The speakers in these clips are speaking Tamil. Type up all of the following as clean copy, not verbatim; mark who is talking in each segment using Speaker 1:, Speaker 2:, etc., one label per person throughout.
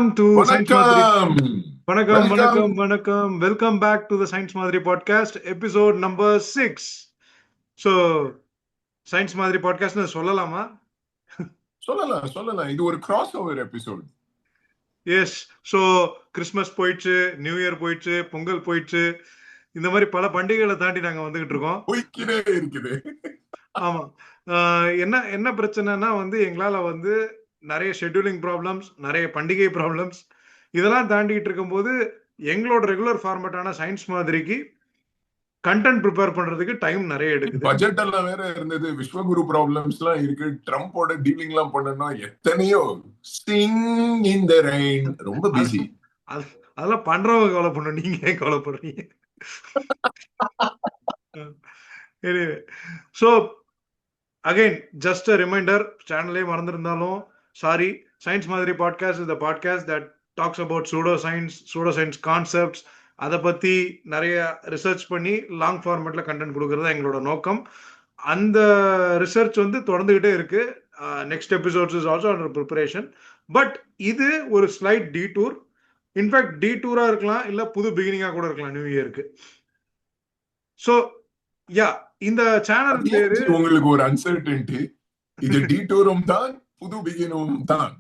Speaker 1: Welcome to Science Maadiri.
Speaker 2: வணக்கம்
Speaker 1: Vanakkam,
Speaker 2: welcome
Speaker 1: vanakkam, vanakkam. Welcome back to the Science Maadiri podcast, episode number 6. So, Science Maadiri podcast னு சொல்லலாமா?
Speaker 2: சொல்லலாம் இது ஒரு cross over episode.
Speaker 1: Yes. So Christmas போயிடுச்சு, நியூ இயர் போயிடுச்சு, பொங்கல் போயிடுச்சு. இந்த மாதிரி பல பண்டிகைகளை தாண்டி நாங்கள் வந்துகிட்டு இருக்கோம்.
Speaker 2: போய்க்கிட்டே இருக்குது.
Speaker 1: ஆமாம். என்ன என்ன பிரச்சனைனா எங்களால் நிறைய ஷெட்யூலிங் ப்ராப்ளம்ஸ், நிறைய பண்டிகை ப்ராப்ளம்ஸ் இதெல்லாம் தாண்டிட்டு இருக்கும்போது எங்களோட ரெகுலர் ஃபார்மேட்டான சயின்ஸ் மாதிரிக்கு கண்டென்ட் ப்ரிப்பேர் பண்றதுக்கு டைம் நிறைய எடுக்குது.
Speaker 2: பட்ஜெட் எல்லாம் வேற இருந்தது, விஸ்வகுரு ப்ராப்ளம்ஸ் எல்லாம் இருக்கு, ட்ரம்போட டீலிங் எல்லாம் பண்ணணும், எத்தனையோ சிங் இன் தி ரெயின், ரொம்ப பிஸி.
Speaker 1: அதெல்லாம் பண்றவங்க கவலைப்படணும், நீங்க ஏன் கவலைப்படுறீங்க? So again just a reminder, சேனலே மறந்துருந்தாலும் சாரி. சயின்ஸ் மாதிரி podcast is the podcast that talks about pseudo science concepts. அதை பற்றி நிறைய ரிசர்ச் பண்ணி லாங் ஃபார்மேட்டில் கண்டென்ட் கொடுக்கறது எங்களோட நோக்கம். அந்த ரிசர்ச் தொடர்ந்துகிட்டே இருக்கு. Next episodes is also under preparation. But இது ஒரு ஸ்லைட் டீடூர். இன்ஃபேக்ட் டீடூராக இருக்கலாம், இல்லை புது பிகினிங்காக கூட இருக்கலாம் நியூ இயருக்கு. ஸோ யா, இந்த சேனல் பேரு
Speaker 2: உங்களுக்கு ஒரு அன்சர்டனிட்டி, இது டீடூரும் தான் புது பிகினும் தான்.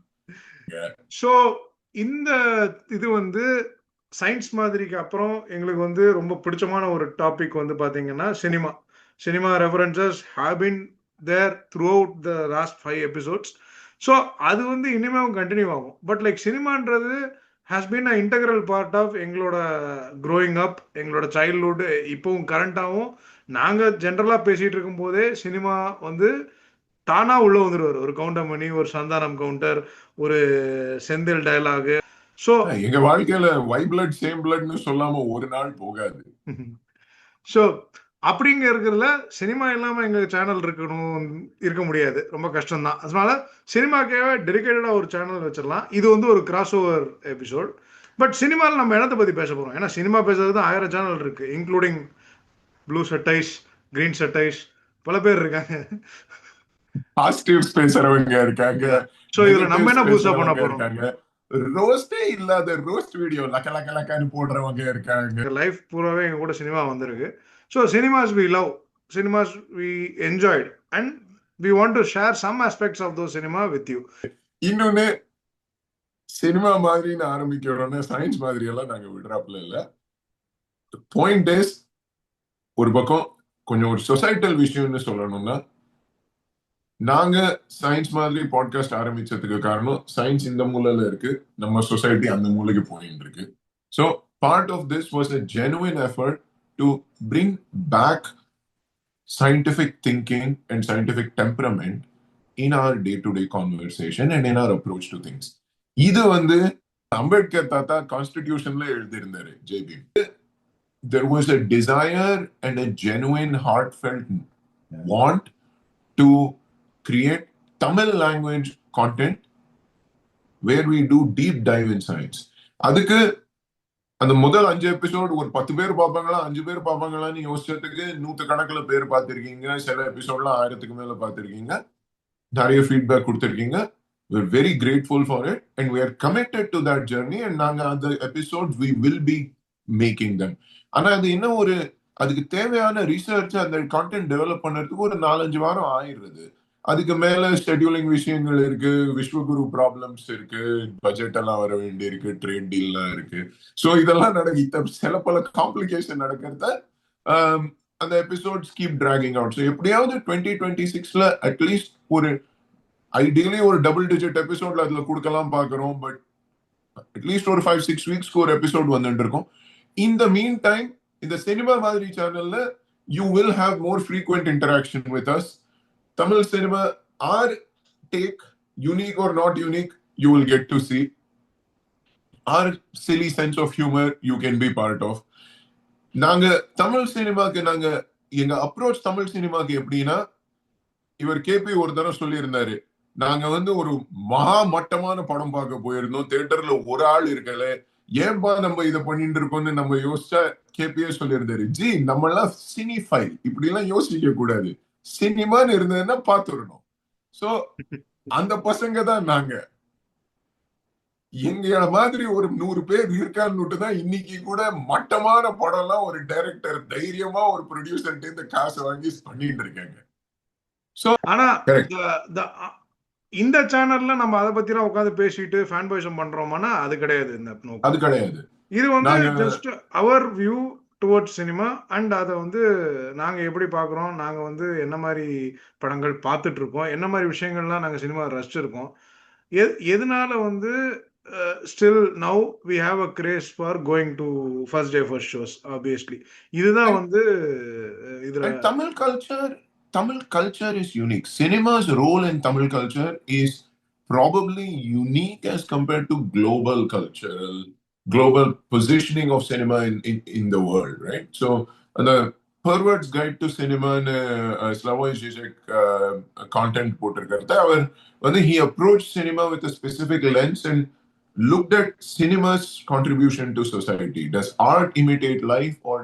Speaker 1: ஸோ இந்த இது சயின்ஸ் மாதிரிக்கு அப்புறம் எங்களுக்கு ரொம்ப பிடிச்சமான ஒரு டாபிக் பார்த்தீங்கன்னா cinema references have been there throughout the last 5 episodes. So அது இனிமேவும் கண்டினியூ ஆகும். பட் லைக் சினிமான்றது has been a integral part of எங்களோட க்ரோயிங் அப், எங்களோட சைல்ட்ஹுட். இப்போவும் கரண்டாகவும் நாங்கள் ஜென்ரலாக பேசிகிட்டு இருக்கும்போதே சினிமா தானா உள்ள வந்துருவாரு. ஒரு கவுண்டமணி, ஒரு சந்தானம் கவுண்டர், ஒரு செந்தில் டயலாகு. ஸோ
Speaker 2: எங்க வாழ்க்கையில வை பிளட் சேம் பிளட்னு சொல்லாம ஒரு நாள் போகாது.
Speaker 1: ஸோ அப்படிங்க இருக்கிறதுல சினிமா இல்லாம எங்க சேனல் இருக்க முடியாது, ரொம்ப கஷ்டம்தான். அதனால சினிமாக்காக டெடிகேட்டடா ஒரு சேனல் வச்சிடலாம். இது ஒரு கிராஸ் ஓவர் எபிசோட். பட் சினிமாவில் நம்ம இடத்தை பத்தி பேச போறோம். ஏன்னா சினிமா பேசுறது 1000 சேனல் இருக்கு, இன்க்ளூடிங் ப்ளூ சட்டைஸ், கிரீன் சட்டைஸ், பல பேர் இருக்காங்க.
Speaker 2: பாசிட்டிவ்ஸ் பேசுறவங்க இருக்காங்க.
Speaker 1: சோ இதுல நம்ம என்ன புதுசா பண்ண போறோம்?
Speaker 2: ரோஸ்டே இல்லாத ரோஸ்ட் வீடியோ லக்கன்னு போடுறவங்க இருக்காங்க.
Speaker 1: லைஃப் பூராவே எங்க கூட சினிமா வந்திருக்கு. So cinemas we love, cinemas we enjoyed, and we want to share some aspects of those cinema with you.
Speaker 2: இன்னொன்னு, சினிமா மாதிரின்னு ஆரம்பிக்கிறோம்னா சயின்ஸ் மாதிரி எல்லாம் நாங்க விடுறாப்புல இல்ல. பாயிண்ட் இஸ், ஒரு பக்கம் கொஞ்சம் ஒரு சொசைட்டல் விஷயம்னு சொல்லணும்னா, நாங்க சயின்ஸ் மாதிரி பாட்காஸ்ட் ஆரம்பிச்சதுக்கு காரணம் சயின்ஸ் இந்த மூலையில இருக்கு, நம்ம சொசைட்டி அந்த மூலைக்கு போயிட்டு இருக்கு. So part of this was a genuine effort to bring back scientific thinking and scientific temperament in our day-to-day conversation and in our approach to things. இது அம்பேத்கர் தாத்தா கான்ஸ்டிடியூஷன்ல எழுதியிருந்தாரு, JP. There was a desire and a genuine heartfelt want to create Tamil language content where we do deep dive in science. அதுக்கு அந்த முதல் 5 எபிசோட் ஒரு 10 பேர் பார்ப்பாங்களா, 5 பேர் பார்ப்பாங்களான்னு யோசிச்சதுக்கு 100 கணக்கில் பேர் பார்த்திருக்கீங்க. சில எபிசோட்லாம் 1000க்கு மேல பார்த்திருக்கீங்க. நிறைய feedback கொடுத்திருக்கீங்க. We are very grateful for it and we are committed to that journey, and நாங்க அந்த episodes we will be making them. ஆனா அது இன்னும் அதுக்கு தேவையான ரிசர்ச், அந்த கான்டென்ட் டெவலப் பண்றதுக்கு ஒரு 4-5 வாரம் ஆயிடுறது. அதுக்கு மேல ஷெட்யூலிங் விஷயங்கள் இருக்கு, விஸ்வகுரு ப்ராப்ளம்ஸ் இருக்கு, பட்ஜெட் எல்லாம் வர வேண்டி இருக்கு, ட்ரேட் டீல்லாம் இருக்கு. ஸோ இதெல்லாம் சில பல காம்ப்ளிகேஷன் நடக்கிறத அந்த episodes keep dragging out. So எப்படியாவது 2026ல அட்லீஸ்ட் ஒரு ஐடியலி ஒரு டபுள் டிஜிட் எபிசோட்ல அதுல கொடுக்கலாம் பாக்குறோம். பட் அட்லீஸ்ட் ஒரு 5-6 வீக்ஸ்க்கு ஒரு எபிசோட் வந்துட்டு இருக்கும். இந்த மீன் டைம் இந்த சினிமா மாதிரி சேனல்ல you will have more frequent interaction with us. Tamil cinema, our take, unique or not unique, you will get to see. Our silly sense of humor, you can be part of. நாங்க தமிழ் சினிமாக்கு எங்க அப்ரோச் தமிழ் சினிமாக்கு எப்படின்னா, இவர் கேபி ஒரு தடவை சொல்லியிருந்தாரு, நாங்க ஒரு மகா மட்டமான படம் பார்க்க போயிருந்தோம், தியேட்டர்ல ஒரு ஆள் இருக்கல, ஏன்பா நம்ம இதை பண்ணிட்டு இருக்கோம்னு நம்ம யோசிச்சா கேபியே சொல்லியிருந்தாரு, ஜி நம்ம எல்லாம் சினி ஃபைல், இப்படி எல்லாம் யோசிக்க கூடாது, சினிமான்னு இருந்ததுன்னா பார்த்துடணும். சோ அந்த பசங்க தான் நாங்க. எங்க மாதிரி ஒரு 100 பேர் இருக்கான்னு தான் இன்னைக்கு கூட மட்டமான படம்லாம் ஒரு டைரக்டர் தைரியமா ஒரு ப்ரொடியூசர் இந்த காசை வாங்கி பண்ணிட்டு இருக்காங்க. சோ
Speaker 1: ஆனா
Speaker 2: கரெக்ட்.
Speaker 1: the- the- இந்த சேனல்ல நம்ம அதை பத்திலாம் உட்காந்து பேசிட்டு ஃபேன் பாய்ஸம் பண்றோமானா அது கிடையாது இந்த
Speaker 2: அது
Speaker 1: நோக்கம்.
Speaker 2: கிடையாது.
Speaker 1: இது வந்து
Speaker 2: நாங்க
Speaker 1: just our view towards cinema. And அதை வந்து நாங்க எப்படி பார்க்குறோம், நாங்க வந்து என்ன மாதிரி படங்கள் பார்த்துட்டு இருக்கோம், என்ன மாதிரி விஷயங்கள்லாம் நாங்க சினிமா ரசிச்சிருக்கோம், எதனால வந்து still now we have a craze for going to first day first shows obviously. இதுதான் வந்து இதுல.
Speaker 2: And Tamil culture is unique. Cinema's role in Tamil culture is probably unique as compared to global positioning of cinema in the world, right? So the Pervert's Guide to Cinema Slavoj Žižek content போட்டிருக்காரு. அவர் வந்து he approached cinema with a specific lens and looked at cinema's contribution to society. Does art imitate life, or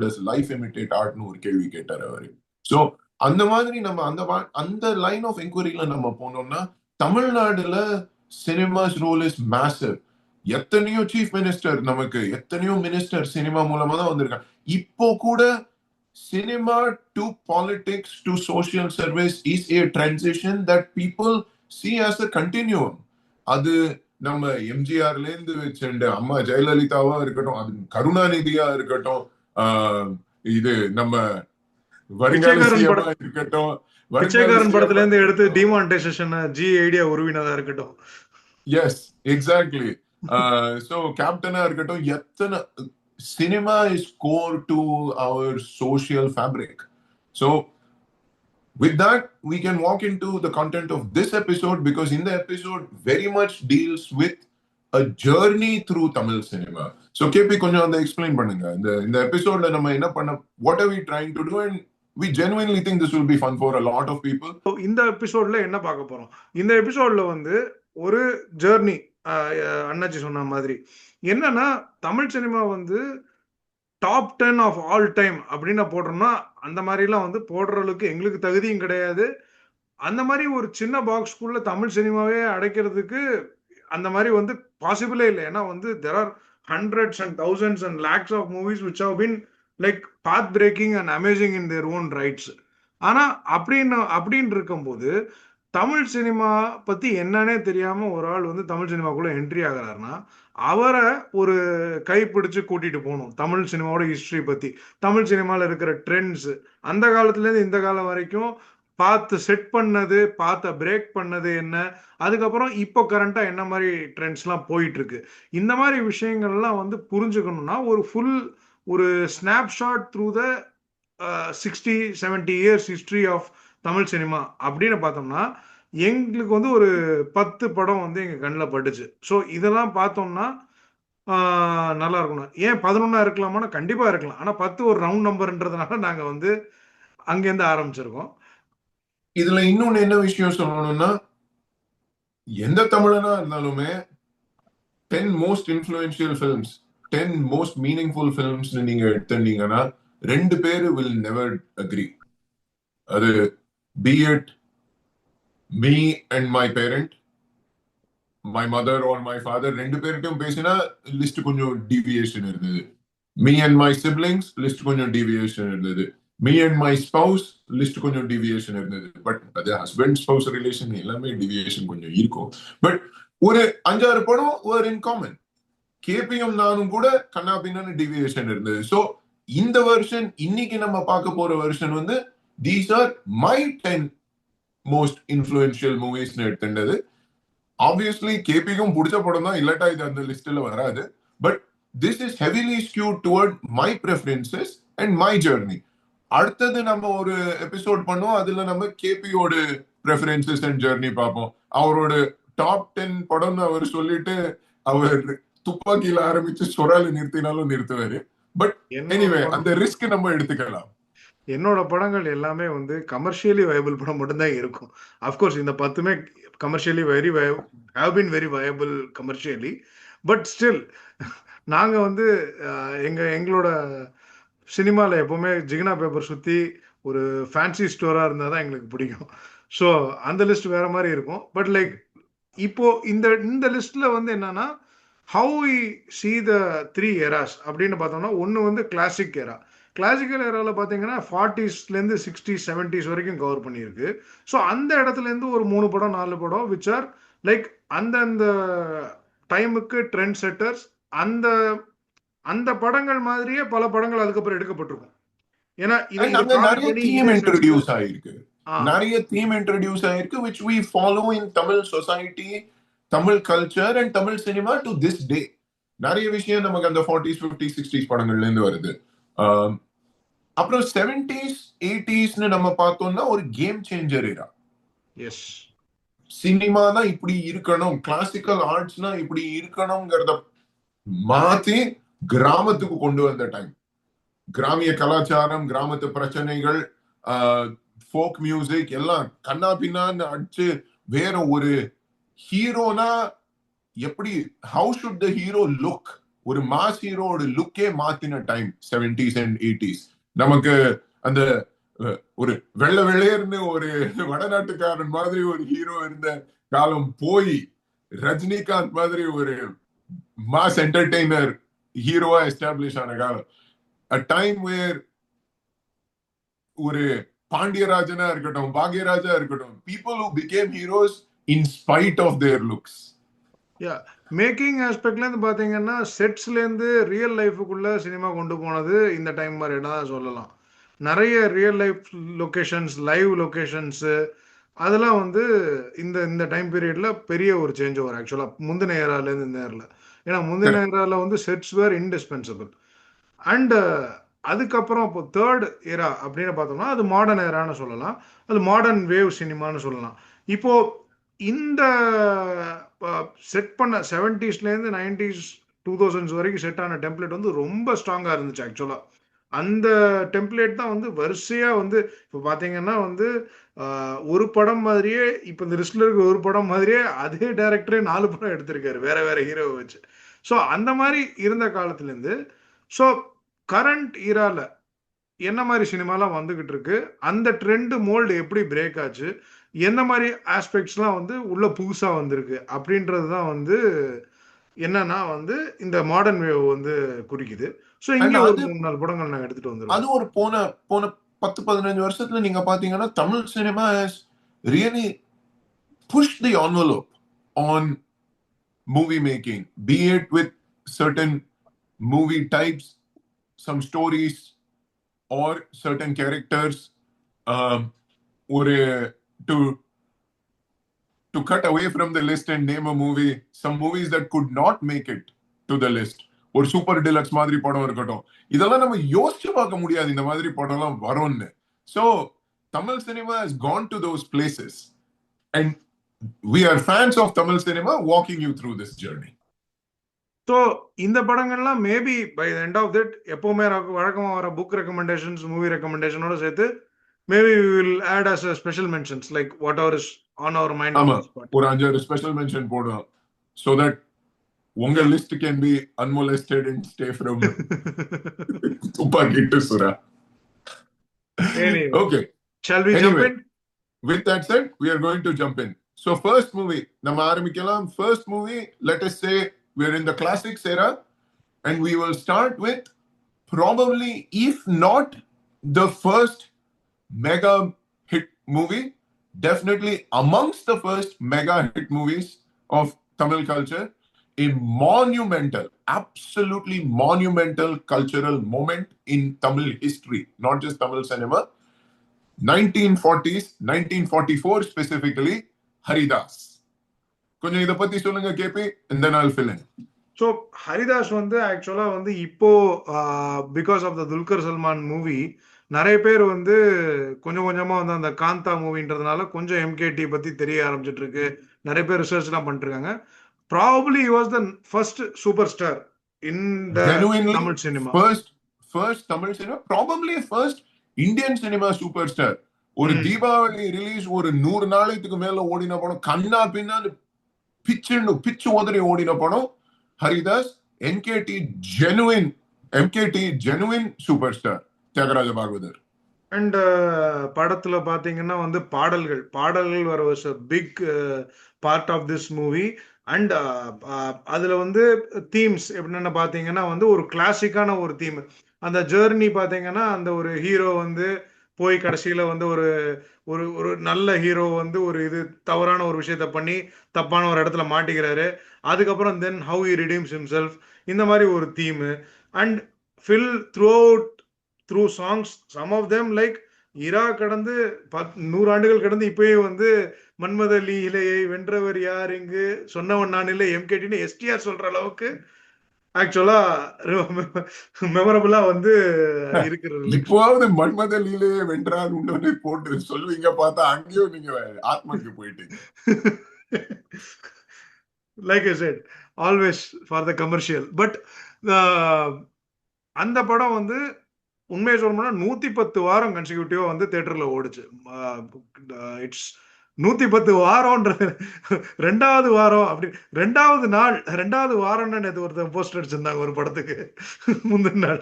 Speaker 2: does life imitate art னு ஒரு கேள்வி கேட்டார் அவரு. சோ அந்த மாதிரி நம்ம அந்த லைன் ஆஃப் என்கொயரியில நம்ம போனோம்னா தமிழ்நாடுல சினிமாஸ் ரோல் இஸ் மேசிவ். எத்தனையோ சீஃப் மினிஸ்டர், நமக்கு எத்தனையோ மினிஸ்டர் சினிமா மூலமா தான் வந்திருக்காங்க. இப்போ கூட cinema to politics to social service is a transition that people see as a continuum. அது நம்ம எம்ஜிஆர்ல இருந்து வச்சுண்டு அம்மா ஜெயலலிதாவா இருக்கட்டும், அது கருணாநிதியா இருக்கட்டும், இது நம்ம வருங்கால
Speaker 1: பிச்சைக்காரன்
Speaker 2: சிஎம்மா
Speaker 1: படம்
Speaker 2: இருக்கட்டும், வருங்கால
Speaker 1: பிச்சைக்காரன் படத்துல
Speaker 2: சிஎம்மா
Speaker 1: இருந்து எடுத்து
Speaker 2: இருக்கட்டும்.
Speaker 1: டிமானிட்டைசேஷன் ஜி ஐடியா உருவினதா இருக்கட்டும்.
Speaker 2: S, exactly. சோ கேப்டனா இருக்கட்டும், எத்தனை cinema is core to our social fabric. So with that, we can walk into the content of this episode, because in the episode very much deals with a journey through Tamil cinema. So KP கொஞ்சம் அந்த explain பண்ணுங்க. இந்த எபிசோட்ல நம்ம என்ன பண்ண, what are we trying to do, and we genuinely think this will be fun for a lot of people.
Speaker 1: இந்த எபிசோட்ல என்ன பார்க்க போறோம்? இந்த எபிசோட்ல வந்து ஒரு ஜேர்னி, அண்ணாச்சி சொன்ன மாதிரி என்னன்னா, தமிழ் சினிமா வந்து டாப் 10 ஆஃப் ஆல் டைம் அப்படின்னு போடுறோம்னா அந்த மாதிரிலாம் வந்து போடுற அளவுக்கு எங்களுக்கு தகுதியும் கிடையாது. அந்த மாதிரி ஒரு சின்ன பாக்ஸ்க்குள்ள தமிழ் சினிமாவே அடைக்கிறதுக்கு அந்த மாதிரி வந்து பாசிபிளே இல்லை. ஏன்னா வந்து there are hundreds and thousands and lakhs of movies which have been like path breaking and amazing in their own rights. ஆனா அப்படின்னு இருக்கும்போது தமிழ் சினிமா பத்தி என்னன்னே தெரியாம ஒரு ஆள் வந்து தமிழ் சினிமாக்குள்ள என்ட்ரி ஆகுறாருன்னா அவரை ஒரு கைப்பிடிச்சு கூட்டிட்டு போகணும். தமிழ் சினிமாவோட ஹிஸ்டரி பத்தி, தமிழ் சினிமாவில் இருக்கிற ட்ரெண்ட்ஸ், அந்த காலத்துல இருந்து இந்த காலம் வரைக்கும் பார்த்து செட் பண்ணது, பார்த்த பிரேக் பண்ணது என்ன, அதுக்கப்புறம் இப்போ கரண்டா என்ன மாதிரி ட்ரெண்ட்ஸ்லாம் போயிட்டு இருக்கு, இந்த மாதிரி விஷயங்கள்லாம் வந்து புரிஞ்சுக்கணும்னா ஒரு snapshot through the 60-70 years history of Tamil cinema அப்படின்னு பார்த்தோம்னா எங்களுக்கு வந்து ஒரு 10 படம் வந்து எங்க கண்ணில் பட்டுச்சு. ஸோ இதெல்லாம் பார்த்தோம்னா நல்லா இருக்கணும். ஏன் 11 இருக்கலாமா? கண்டிப்பா இருக்கலாம். ஆனா 10 ஒரு ரவுண்ட் நம்பர்ன்றதுனால நாங்க வந்து அங்கேருந்து ஆரம்பிச்சிருக்கோம்.
Speaker 2: இதுல இன்னொன்னு என்ன விஷயம் சொல்லணும்னா, எந்த தமிழனா இருந்தாலுமே 10 most influential films, 10 most meaningful films நீங்க எடுத்தீங்கன்னா 2 பேரு will never agree. அது be it me and my parent, my mother or my father, 2 பேர்கிட்டையும் பேசினா லிஸ்ட் கொஞ்சம் டீவியேஷன் இருந்தது. me and my siblings, list கொஞ்சம் டீவியேஷன் இருந்தது. me and my spouse, list கொஞ்சம் டீவியேஷன் இருந்தது. பட் அது ஹஸ்பண்ட் ஸ்பவுஸ் ரிலேஷன் எல்லாமே டீவியேஷன் கொஞ்சம் இருக்கும். பட் ஒரு 5-6 படம் were in common. கேபியும் நானும் கூட கண்ணா பின்னான்னு டீவியேஷன் இருந்தது. ஸோ இந்த வருஷன், இன்னைக்கு நம்ம பார்க்க போற வருஷன் வந்து these are my 10 most influential மூவிஸ்னு எடுத்துட்டது. ஆப்வியஸ்லி கேபிக்கும் பிடிச்ச படம் தான், இல்லாட்டா இது அந்த லிஸ்ட்ல வராது. But this is heavily skewed toward my preferences and my journey. அடுத்தது நம்ம ஒரு எபிசோட் பண்ணுவோம், அதுல நம்ம கேபியோட ப்ரெஃபரன்சஸ் அண்ட் ஜர்னி பார்ப்போம். அவரோட டாப் 10 படம்னு அவர் சொல்லிட்டு அவர் துப்பாக்கியில ஆரம்பிச்சு சொரால நிறுத்தினாலும் நிறுத்துவாரு. பட்
Speaker 1: என்னோட
Speaker 2: எனிவே
Speaker 1: படம்
Speaker 2: அந்த ரிஸ்க் நம்ம எடுத்துக்கலாம்.
Speaker 1: என்னோட படங்கள் எல்லாமே வந்து கமர்ஷியலி வயபிள் படம் மட்டும்தான் இருக்கும். அஃப்கோர்ஸ் இந்த 10மே commercially have been very viable commercially. But still நாங்க வந்து எங்களோட சினிமாவில் எப்பவுமே ஜிகினா பேப்பர் சுற்றி ஒரு ஃபேன்சி ஸ்டோராக இருந்தால் தான் எங்களுக்கு பிடிக்கும். ஸோ அந்த லிஸ்ட் வேற மாதிரி இருக்கும். பட் லைக் இப்போ இந்த இந்த லிஸ்ட்ல வந்து என்னன்னா how we see the three eras அப்படின்னு பார்த்தோம்னா ஒன்று வந்து கிளாசிக் எரா. கிளாசிக்கல் எராவில் பார்த்தீங்கன்னா ஃபார்ட்டிஸ்லேருந்து சிக்ஸ்டீஸ் செவன்டிஸ் வரைக்கும் கவர் பண்ணியிருக்கு. ஸோ அந்த இடத்துலேருந்து ஒரு 3 படம் 4 படம் விச் ஆர் லைக் அந்தந்த டைமுக்கு ட்ரெண்ட் செட்டர்ஸ். அந்த அந்த படங்கள் மாதிரியே பல படங்கள் அதுக்கப்புறம் எடுக்கப்பட்டிருக்கும். ஏன்னா
Speaker 2: அண்ட்
Speaker 1: இதை
Speaker 2: அங்க
Speaker 1: காப்பி
Speaker 2: நிறைய
Speaker 1: பண்ணி
Speaker 2: தீம்
Speaker 1: இதே சென்ஸ்ல.
Speaker 2: இன்ட்ரடியூஸ் ஆயிருக்கு.
Speaker 1: ஆ
Speaker 2: நிறைய தீம் இன்ட்ரடியூஸ் ஆயிருக்கு which we follow in Tamil society, Tamil culture and Tamil cinema to this டே. நிறைய விஷயம் நமக்கு அந்த 40s 50s 60s படங்கள்ல இருந்து வருது. ஆம், அப்புறம் 70s 80s நம்ம பார்த்தோம்னா ஒரு game changer era.
Speaker 1: Yes.
Speaker 2: Cinema தான் இப்படி இருக்கணும், கிளாசிக்கல் ஆர்ட்ஸ்னா இப்படி இருக்கணும்ங்கிறத மாத்தி கிராமத்துக்கு கொண்டு வந்த டைம். கிராமிய கலாச்சாரம், கிராமத்து பிரச்சனைகள், ஃபோக் மியூசிக் எல்லாம் கண்ணா பின்னான்னு அடிச்சு வேற ஒரு ஹீரோனா எப்படி, how should the hero look, ஒரு மாஸ் ஹீரோட லுக்கே மாத்தின டைம் 70s அண்ட் 80s. நமக்கு அந்த ஒரு வெள்ளை வெள்ளையர்னு ஒரு வடநாட்டுக்காரன் மாதிரி ஒரு ஹீரோ இருந்த காலம் போய் ரஜினிகாந்த் மாதிரி ஒரு மாஸ் என்டர்டெய்னர் ஹீரோவா எஸ்டாப்ளிஷ் ஆன காலம். a time where ஒரு பாண்டியராஜனா இருக்கட்டும், பாக்யராஜா இருக்கட்டும், people who became heroes in spite of their looks.
Speaker 1: Yeah, making ஆஸ்பெக்ட்லேருந்து பார்த்தீங்கன்னா செட்ஸ்லேருந்து ரியல் லைஃபுக்குள்ளே சினிமா கொண்டு போனது இந்த டைம் மாதிரி தான் சொல்லலாம். நிறைய real life locations, live locations, அதெல்லாம் வந்து இந்த இந்த டைம் பீரியடில் பெரிய ஒரு சேஞ்ச் ஓவர் ஆக்சுவலாக முந்தின ஏராலேருந்து இந்த ஏரில். ஏன்னா முந்தின
Speaker 2: Correct.
Speaker 1: ஏராவில் வந்து செட்ஸ் வேர் இன்டிஸ்பென்சபிள். அண்ட் அதுக்கப்புறம் இப்போ தேர்ட் ஏரா அப்படின்னு பார்த்தோம்னா அது மாடர்ன் ஏரான்னு சொல்லலாம். அது மாடர்ன் வேவ் சினிமான்னு சொல்லலாம். இப்போ இந்த செட் பண்ண 70ஸ்லேருந்து 90s 2000s வரைக்கும் செட் ஆன டெம்ப்ளேட் வந்து ரொம்ப ஸ்ட்ராங்காக இருந்துச்சு ஆக்சுவலாக. அந்த டெம்ப்ளேட் தான் வந்து வரிசையாக வந்து இப்போ பார்த்தீங்கன்னா வந்து ஒரு படம் மாதிரியே இப்போ இந்த லிஸ்ட்ல இருக்க ஒரு படம் மாதிரியே அதே டைரக்டரே 4 படம் எடுத்திருக்காரு வேற வேற ஹீரோவை வச்சு. ஸோ அந்த மாதிரி இருந்த காலத்துலேருந்து ஸோ கரண்ட் ஈரால என்ன மாதிரி சினிமாலாம் வந்துகிட்டு இருக்கு, அந்த ட்ரெண்ட் மோல்டு எப்படி பிரேக் ஆச்சு, என்ன மாதிரி ஆஸ்பெக்ட்ஸ்லாம் வந்து உள்ள புதுசா வந்திருக்கு அப்படின்றது தான் வந்து என்னன்னா வந்து இந்த மாடர்ன் வேவ் வந்து குறிக்குது. ஸோ
Speaker 2: அண்ட்
Speaker 1: இங்கே ஒரு
Speaker 2: அது
Speaker 1: 3 4 படங்கள் நாங்கள் எடுத்துட்டு
Speaker 2: அது
Speaker 1: வந்திருக்கோம்.
Speaker 2: ஒரு போன போன 10 15 வருஷத்துல நீங்க பாத்தீங்கன்னா Tamil cinema has really pushed the envelope on movie making, be it with certain movie types, some stories, or certain characters. Um, ஒரு to to cut away from the list and name a movie, some movies that could not make it to the list. ஒரு சூப்பர் டிலக்ஸ் மாதிரி படம் இருக்கட்டும், இதெல்லாம் நம்ம யோசிச்சு பார்க்க முடியாது இந்த மாதிரி படம்லாம் வரும்னு. So Tamil cinema has gone to those places and we are fans of Tamil cinema walking you through this journey.
Speaker 1: So இந்த படங்கள்லாம் maybe by the end of that எப்போவுமே வழக்கமாக வர புக் ரெக்கமெண்டேஷன்ஸ் மூவி ரெக்கமெண்டேஷனோட சேர்த்து maybe we will add as a special mentions like whatever is on our mind on
Speaker 2: ஆமா,
Speaker 1: தி ஸ்பாட்.
Speaker 2: ஒரு 5 ஸ்பெஷல் மென்ஷன் போடுவோம் so that உங்க list can be unmolested and stay from துப்பாக்கி to சுறா.
Speaker 1: Anyway,
Speaker 2: Okay.
Speaker 1: shall we jump
Speaker 2: Anyway,
Speaker 1: in?
Speaker 2: with that said, we are going to jump in. So first movie, நம்ம ஆரம்பிக்கலாம். First movie, let us say we're in the classics era and we will start with probably, if not the first mega hit movie, definitely amongst the first mega hit movies of Tamil culture, a monumental, absolutely monumental cultural moment in Tamil history, not just Tamil cinema. 1940s, 1944 specifically, Haridas. கொஞ்சம் இத பத்தி சொல்லுங்க கேபி, and then I'll fill in.
Speaker 1: So Haridas வந்து ஆக்சுவலாக வந்து இப்போ because of the Dulquer Salmaan movie நிறைய பேர் வந்து கொஞ்சம் கொஞ்சமாக வந்து அந்த காந்தா மூவின்றதுனால கொஞ்சம் எம்கேடி பற்றி தெரிய ஆரம்பிச்சிட்டு இருக்கு. நிறைய பேர் ரிசர்ச்லாம் பண்ணிட்டு இருக்காங்க. Probably he was the first superstar in the
Speaker 2: Genuinely,
Speaker 1: Tamil cinema.
Speaker 2: first Tamil cinema, probably first Indian cinema superstar. ஒரு தீபாவளி ரிலீஸ் ஒரு 100 நாளைக்கு மேல ஓடின படம், கண்ணா பின்னான்னு பிச்சு உதறி ஓடின படம் Haridas. MKT genuine super star Thyagaraja Bhagavathar.
Speaker 1: And படத்துல பாத்தீங்கன்னா வந்து பாடல்கள் வர big part of this movie. And அதுல வந்து தீம்ஸ் எப்படின்னு பாத்தீங்கன்னா வந்து ஒரு கிளாசிக்கான ஒரு தீம். அந்த ஜேர்னி பாத்தீங்கன்னா அந்த ஒரு ஹீரோ வந்து போய் கடைசியில வந்து ஒரு ஒரு ஒரு நல்ல ஹீரோ வந்து ஒரு இது தவறான ஒரு விஷயத்த பண்ணி தப்பான ஒரு இடத்துல மாட்டிக்கிறாரு. அதுக்கப்புறம் then how he redeems himself, இந்த மாதிரி ஒரு theme. And fill throughout through songs, some of them like இரா கடந்து 100 ஆண்டுகள் கடந்து இப்பயே வந்து மன்மத லீலையை வென்றவர் யார் இங்கு சொன்னவன் நான் இல்லை எம்கேடின்னு எஸ்டிஆர் சொல்ற அளவுக்கு ஆக்சுவலா மெமரபிளா வந்து இருக்கிற லிரிக்ஸ்.
Speaker 2: இப்போவாவது மன்மத லீலையை வென்றால் உடனே போட்டு சொல்லுவீங்க, பார்த்தா அங்கேயும் நீங்க ஆத்மாக்கு போயிட்டீங்க.
Speaker 1: Like I set, always for the commercial. But அந்த படம் வந்து உண்மையை சொல்லணும்னா 110 வாரம் கன்சிக்யூட்டிவா வந்து தியேட்டர்ல ஓடுச்சு. இட்ஸ் 110 வாரம்ன்றது 2வது வாரம் அப்படி 2வது நாள் 2வது வாரம்னு நேற்று ஒருத்தர் போஸ்டர் அடிச்சிருந்தாங்க ஒரு படத்துக்கு முந்தின நாள்.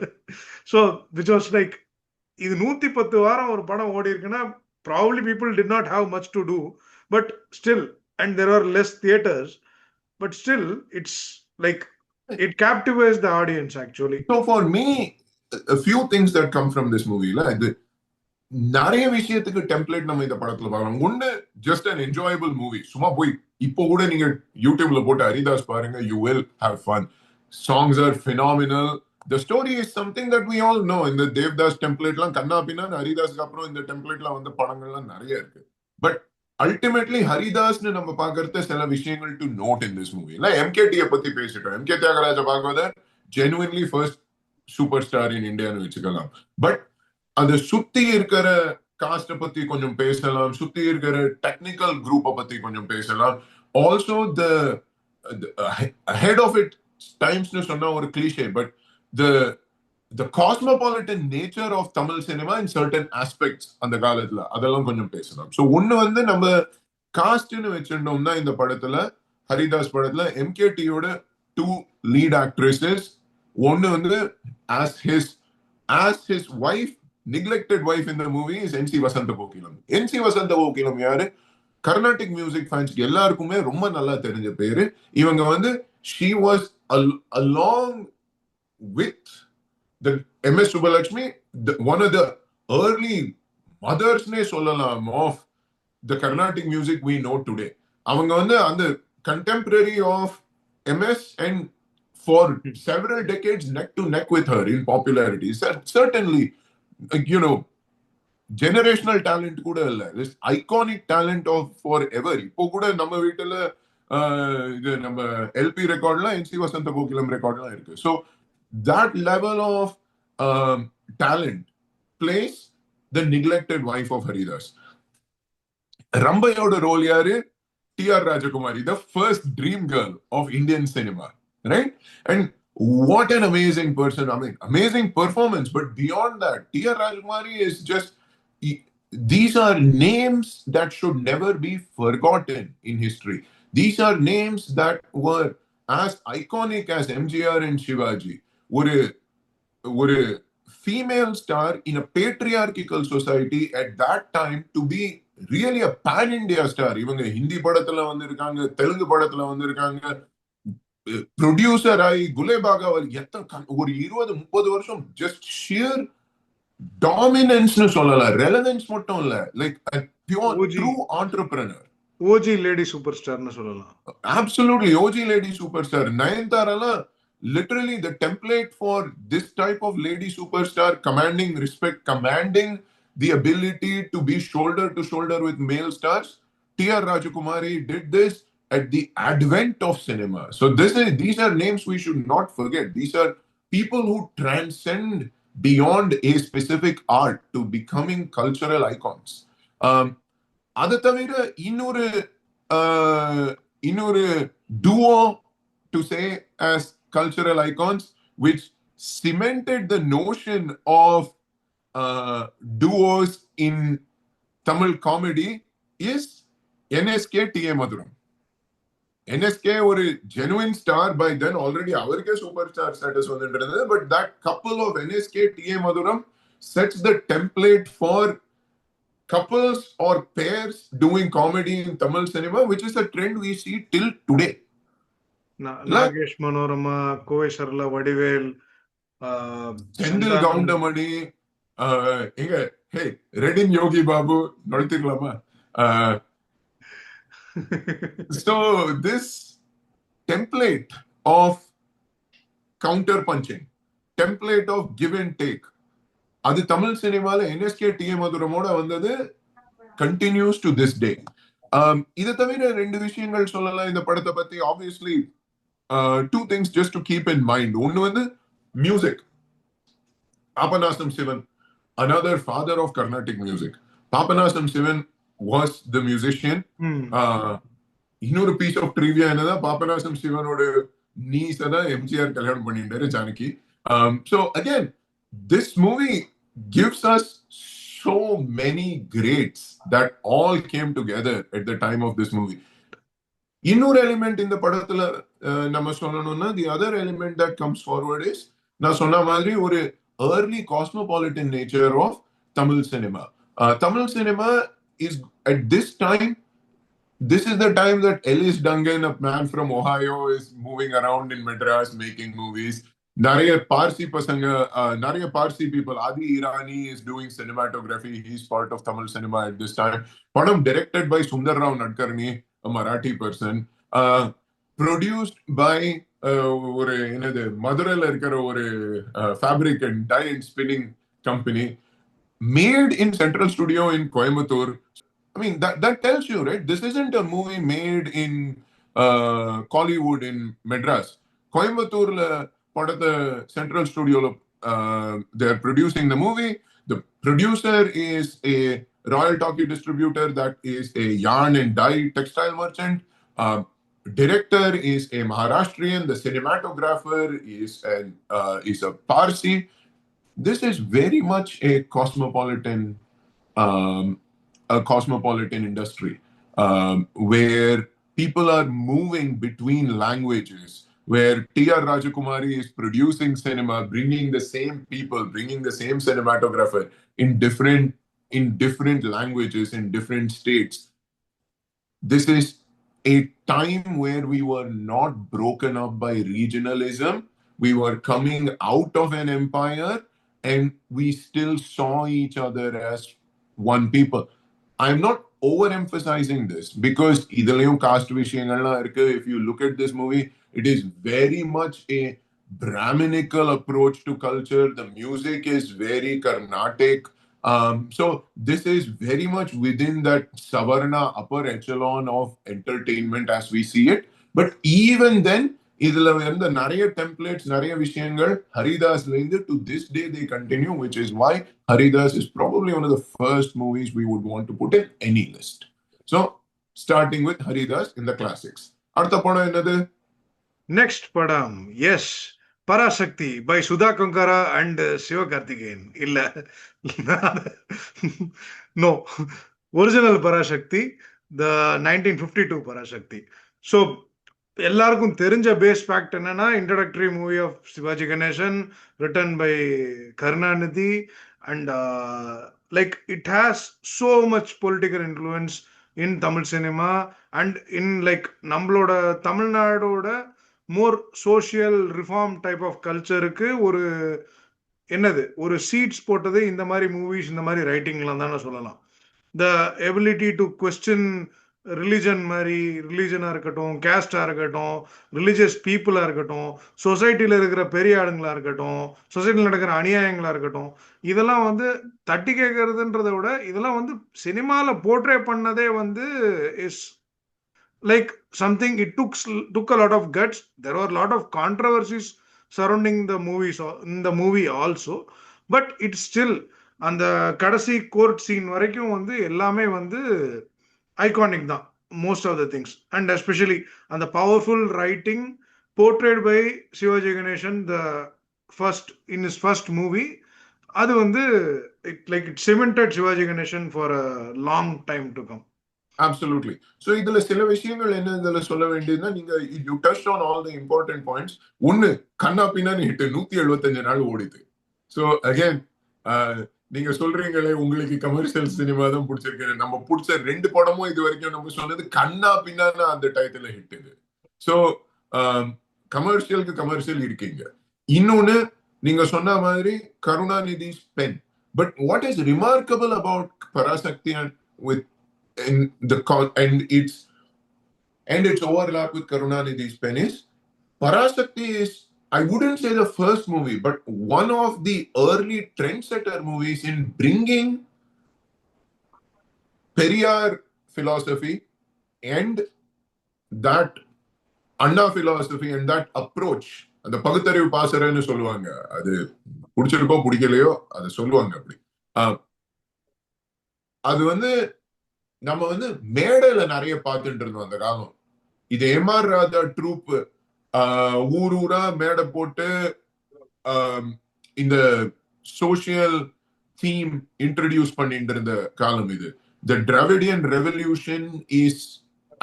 Speaker 1: ஸோ விச் வாஸ் லைக், இது 110 வாரம் ஒரு படம் ஓடி இருக்குன்னா probably people did not have much to do, but still, and there are less theatres, but still it's like it captivates the audience actually.
Speaker 2: So for me, a few things that come from this movie, இது நிறைய விஷயத்துக்கு டெம்ப்ளேட் நம்ம இந்த படத்துல பார்க்கலாம். ஒண்ணு, ஜஸ்ட் அன் என்ஜாயபிள் மூவி. சும்மா போய் இப்போ கூட நீங்க யூடியூப்ல போட்டு ஹரிதாஸ் பாருங்க, you will have fun. Songs are phenomenal. The story is something that we all know. இந்த தேவ்தாஸ் டெம்ப்ளேட்லாம் கண்ணா பின்னா, ஹரிதாஸ்க்கு அப்புறம் இந்த டெம்ப்ளேட்ல வந்து படங்கள்லாம் நிறைய இருக்கு. பட் அல்டிமேட்லி ஹரிதாஸ்னு நம்ம பாக்குறது சில விஷயங்கள் to note in this movie. இல்ல எம்கேடியை பத்தி பேசிட்டோம். எம்கே தியாகராஜ பார்க்கறத genuinely first super star in இந்தியான்னு வச்சுக்கலாம். பட் அந்த சுத்தி இருக்கிற காஸ்ட பத்தி கொஞ்சம் பேசலாம், சுத்தி இருக்கிற டெக்னிக்கல் குரூப்பை பத்தி கொஞ்சம் பேசலாம். Also the head of it டைம்ஸ்னு சொன்னா ஒரு கிளிஷே, but the cosmopolitan nature of Tamil cinema in certain aspects அந்த காலத்துல அதெல்லாம் கொஞ்சம் பேசலாம். ஸோ ஒண்ணு வந்து நம்ம காஸ்ட்னு வச்சிருந்தோம்னா இந்த படத்துல, ஹரிதாஸ் படத்துல எம்கேடியோட 2 லீட் ஆக்ட்ரஸஸ். ஒன்னு வந்து as his wife, neglected wife in the movie is NC Vasantha Kokilam. NC Vasantha Kokilam யாரு? கர்நாடிக் மியூசிக் ஃபேன்ஸ் எல்லாருக்குமே ரொம்ப நல்லா தெரிஞ்ச பேரு. இவங்க வந்து she was along with the MS Subbulakshmi, one of the early mothers ne சொல்லலாம் of the Carnatic music we know today. அவங்க வந்து அந்த contemporary of MS and for several decades neck to neck with her in popularity. Certainly, you know, generational talent கூட இல்ல, this iconic talent of forever. இப்போ கூட நம்ம வீட்டுல இது நம்ம எல்பி ரெக்கார்ட்லாம் என்சி வசந்த கோகிலம் ரெக்கார்ட்லாம் இருக்கு. So that level of talent plays the neglected wife of Haridas. ரம்பையோட ரோல் யாரு? T.R. Rajakumari, the first dream girl of Indian cinema, right? And what an amazing person. I mean, amazing performance. But beyond that, T.R. Rajakumari is just, these are names that should never be forgotten in history. These are names that were as iconic as MGR and Shivaji. ஒரு female star in a patriarchal society at that time to be really a pan India star. இவங்க ஹிந்தி படத்துல வந்திருக்காங்க, தெலுங்கு படத்துல வந்திருக்காங்க, ப்ரொடியூசர் ஆகி குலேபாகாவல் ஒரு 20-30 வருஷம் just sheer dominance னு சொல்லலாம். ரெலவென்ஸ் மட்டும் இல்ல, like pure true entrepreneur.
Speaker 1: OG lady super ஸ்டார்னு சொல்லலாம்.
Speaker 2: Absolutely, OG lady superstar. நயன்தாராலாம் literally the template for this type of lady superstar, commanding respect, commanding the ability to be shoulder to shoulder with male stars. T.R. Rajakumari did this at the advent of cinema. So these are names we should not forget. These are people who transcend beyond a specific art to becoming cultural icons. அதை தவிர இன்னொரு duo to say as cultural icons which cemented the notion of duos in Tamil comedy is NSK T.A. Maduram. NSK ஒரு genuine star by then, already அவருக்கே சூப்பர் ஸ்டார் ஸ்டேட்டஸ் வந்துட்டு இருந்தது. But that couple of NSK T.A. Maduram sets the template for couples or pairs doing comedy in Tamil cinema, which is a trend we see till today.
Speaker 1: Nagesh Manorama, Kovai Sarala Vadivel,
Speaker 2: Senthil
Speaker 1: Santhanam.
Speaker 2: Goundamani, எங்க ஹே Redin Yogi Babu நொழுத்திக்கலாமா? So this template of counter punching, template of give and take, அது தமிழ் சினிமால என்எஸ்கே டி மதுரமோட வந்தது continues to this day. இதை தவிர ரெண்டு விஷயங்கள் சொல்லலாம் இந்த படத்தை பத்தி. Obviously two things just to keep in mind. ஒன்னு வந்து music. Papanasam Sivan, another father of Carnatic music. Papanasam Sivan was the musician. இன்னொரு பீஸ் ஆஃப் ட்ரிவியா என்னன்னா, பாபநாசம் சிவனோட நீஸ் தான் எம்ஜிஆர் கல்யாணம் பண்ணிட்டாரு Janaki. So again, this movie gives us so many greats that all came together at the time of this movie. இன்னொரு எலிமெண்ட் இந்த படத்துல நம்ம சொல்லணும்னா, the other element that comes forward is, நான் சொன்ன மாதிரி ஒரு early cosmopolitan nature of Tamil cinema. Tamil cinema is at this time, this is the time that Ellis Duncan, a man from Ohio, is moving around in Madras making movies. Nariya Parsi pasanga, Nariya Parsi people, Adi Irani is doing cinematography. He's part of Tamil cinema at this time. Padam directed by Sundar Rao Nadkarni, a Marathi person. Produced by ஒரு என்னது மதுரையில் இருக்கிற ஒரு fabric and dye and spinning company. Made in Central Studio in Coimbatore. I mean, that tells you, right? This isn't a movie made in Collywood in Madras. Coimbatore, part of the Central Studio, they're producing the movie. The producer is a Royal Talkie distributor that is a yarn and dye textile merchant. Director is a Maharashtrian. The cinematographer is a Parsi. This is very much a cosmopolitan industry where people are moving between languages, where T.R. Rajakumari is producing cinema, bringing the same people, bringing the same cinematographer in different languages, in different states. This is a time where we were not broken up by regionalism. We were coming out of an empire and we still saw each other as one people. I'm not overemphasizing this because idalayum caste vishayangalna irukku. If you look at this movie, it is very much a Brahminical approach to culture. The music is very Carnatic. So this is very much within that Savarna upper echelon of entertainment as we see it. But even then, இதுல வந்து நிறைய templates, நிறைய விஷயங்கள் ஹரிதாஸ்ல இருந்து to this day they continue, which is why Haridas is probably one of the first movies we would want to put in any list. So starting with Haridas in the classics. அடுத்த படம் என்னது?
Speaker 1: Next padam, yes, Parasakti by Sudha Konkara and Sivakarthikeyan. Illa. No. Original Parasakti, the 1952 Parasakti. So எல்லாருக்கும் தெரிஞ்ச பேஸ் ஃபேக்ட் என்னன்னா, introductory movie of Sivaji Ganesan, written by Karunanidhi, and like it has so much political influence in Tamil cinema and in like நம்மளோட தமிழ்நாடோட more social reform type of கல்ச்சருக்கு ஒரு என்னது ஒரு சீட்ஸ் போட்டது இந்த மாதிரி மூவிஸ், இந்த மாதிரி ரைட்டிங்லாம் தானே சொல்லலாம். The ability to question religion, மாதிரி ரிலிஜனாக இருக்கட்டும், கேஸ்டாக இருக்கட்டும், ரிலிஜியஸ் பீப்புளாக இருக்கட்டும், சொசைட்டியில் இருக்கிற பெரிய ஆளுங்களாக இருக்கட்டும், சொசைட்டியில் நடக்கிற அநியாயங்களாக இருக்கட்டும், இதெல்லாம் வந்து தட்டி கேட்கறதுன்றதை விட இதெல்லாம் வந்து சினிமாவில் போர்ட்ரே பண்ணதே வந்து is like something, it took a lot of guts. There were a lot of controversies surrounding the movies in the movie also, but it's still அந்த கடைசி கோர்ட் சீன் வரைக்கும் வந்து எல்லாமே வந்து ஐகானிக் தான், most of the things, and especially and the powerful writing portrayed by Shivaji Ganeshan, the first in his first movie, அது வந்து it cemented Shivaji Ganeshan for a long time to come.
Speaker 2: Absolutely. So இதுல சில விஷயங்கள் என்ன இதுல சொல்ல வேண்டியதுன்னா, நீங்க you touched on all the important points. ஒன்னு, கண்ணா பின்னான்னு ஹிட் 175 நாள் ஓடிது. So again, நீங்க சொல்றீங்களே உங்களுக்கு கமர்ஷியல் சினிமா தான் பிடிச்சிருக்கு. நம்ம பிடிச்ச 2 படமும் இது வரைக்கும் நம்ம சொன்னது கண்ணா பின்னான்னு அந்த டைட்டில் ஹிட் இது. சோ கமர்ஷியலுக்கு கமர்ஷியல் இருக்கீங்க. இன்னொன்னு நீங்க சொன்ன மாதிரி Karunanidhi pen. But what is remarkable about Parasakthi and with in the and its overlap with Karunanidhi's pen is Parasakti is, I wouldn't say the first movie, but one of the early trendsetter movies in bringing Periyar philosophy and that Anna philosophy and that approach. அந்த பகுத்தறிவு பாசறைன்னு சொல்லுவாங்க. அது பிடிச்சிருக்கோ பிடிக்கலையோ அதை சொல்லுவாங்க அப்படி. அது வந்து நம்ம வந்து மேடையில நிறைய பார்த்துட்டு இருந்தோம் அந்த காலம். இது எம்ஆர் ராதா ட்ரூப் ஊர் ஊரா மேடை போட்டு இந்த சோசியல் தீம் இன்ட்ரடியூஸ் பண்ணிட்டு இருந்த காலம் இது. The Dravidian revolution is,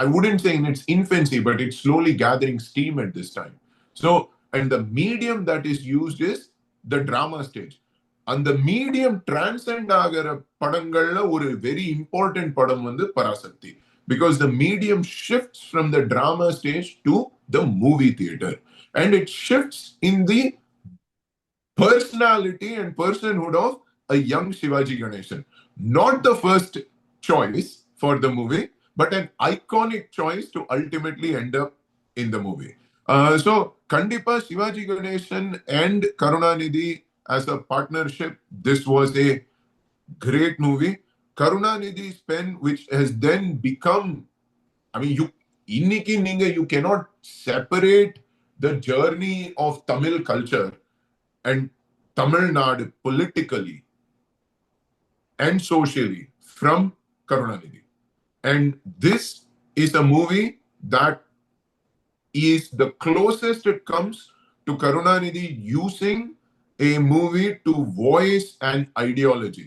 Speaker 2: I wouldn't say in its infancy, but it's slowly gathering steam at this time. So, and the medium that is used is the drama stage. அந்த மீடியம் டிரான்சென்ட் ஆகிற படங்கள்ல ஒரு வெரி இம்பார்ட்டன்ட் படம் வந்து Parasakthi. Because the medium shifts from the drama stage to the movie theater. And it shifts in the personality and personhood of a young Shivaji Ganesan. Not the first choice for the movie, but an iconic choice to ultimately end up in the movie. So, Kandipa Shivaji Ganesan and Karunanidhi as a partnership, this was a great movie. Karunanidhi's pen, which has then become, I mean, you cannot separate the journey of Tamil culture and Tamil Nadu politically and socially from Karunanidhi. And this is a movie that is the closest it comes to Karunanidhi using a movie to voice an ideology.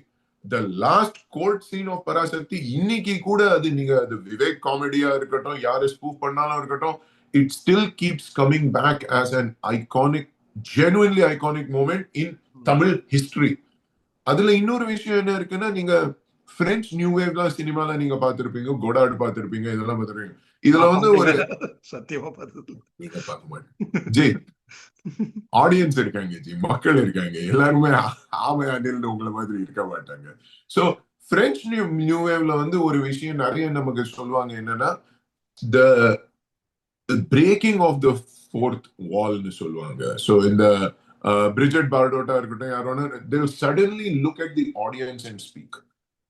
Speaker 2: The last court scene of Parasakti, இன்னைக்கு கூட அது நீங்க அது விவேக் காமெடியா இருக்கட்டும், யாரு ஸ்பூஃப் பண்ணாலும் இருக்கட்டும், it still keeps coming back as an iconic, genuinely iconic moment in Tamil history. அதுல இன்னொரு விஷயம் என்ன இருக்குன்னா, நீங்க பிரெஞ்சு நியூ வேவ்லாம் சினிமால நீங்க பார்த்திருப்பீங்க, கோடார்டு பார்த்திருப்பீங்க, இதெல்லாம் பார்த்திருப்பீங்க. இதுல வந்து ஒரு
Speaker 1: சத்தியமா பார்த்தது
Speaker 2: நீங்க பார்க்க மாட்டீங்க ஜி. ஆடியன்ஸ் இருக்காங்க ஜி, மக்கள் இருக்காங்க, எல்லாருமே ஆமை அணில் உங்களை மாதிரி இருக்க மாட்டாங்க. சோ பிரெஞ்சு நியூ வேவ்ல வந்து ஒரு விஷயம் நிறைய நமக்கு சொல்லுவாங்க என்னன்னா, த பிரேக்கிங் ஆஃப் த ஃபோர்த் வால்னு சொல்லுவாங்க. சோ இந்த பிரிஜெட் பார்டோட்டா இருக்கட்டும், யாரோட they'll suddenly look at the audience and speak.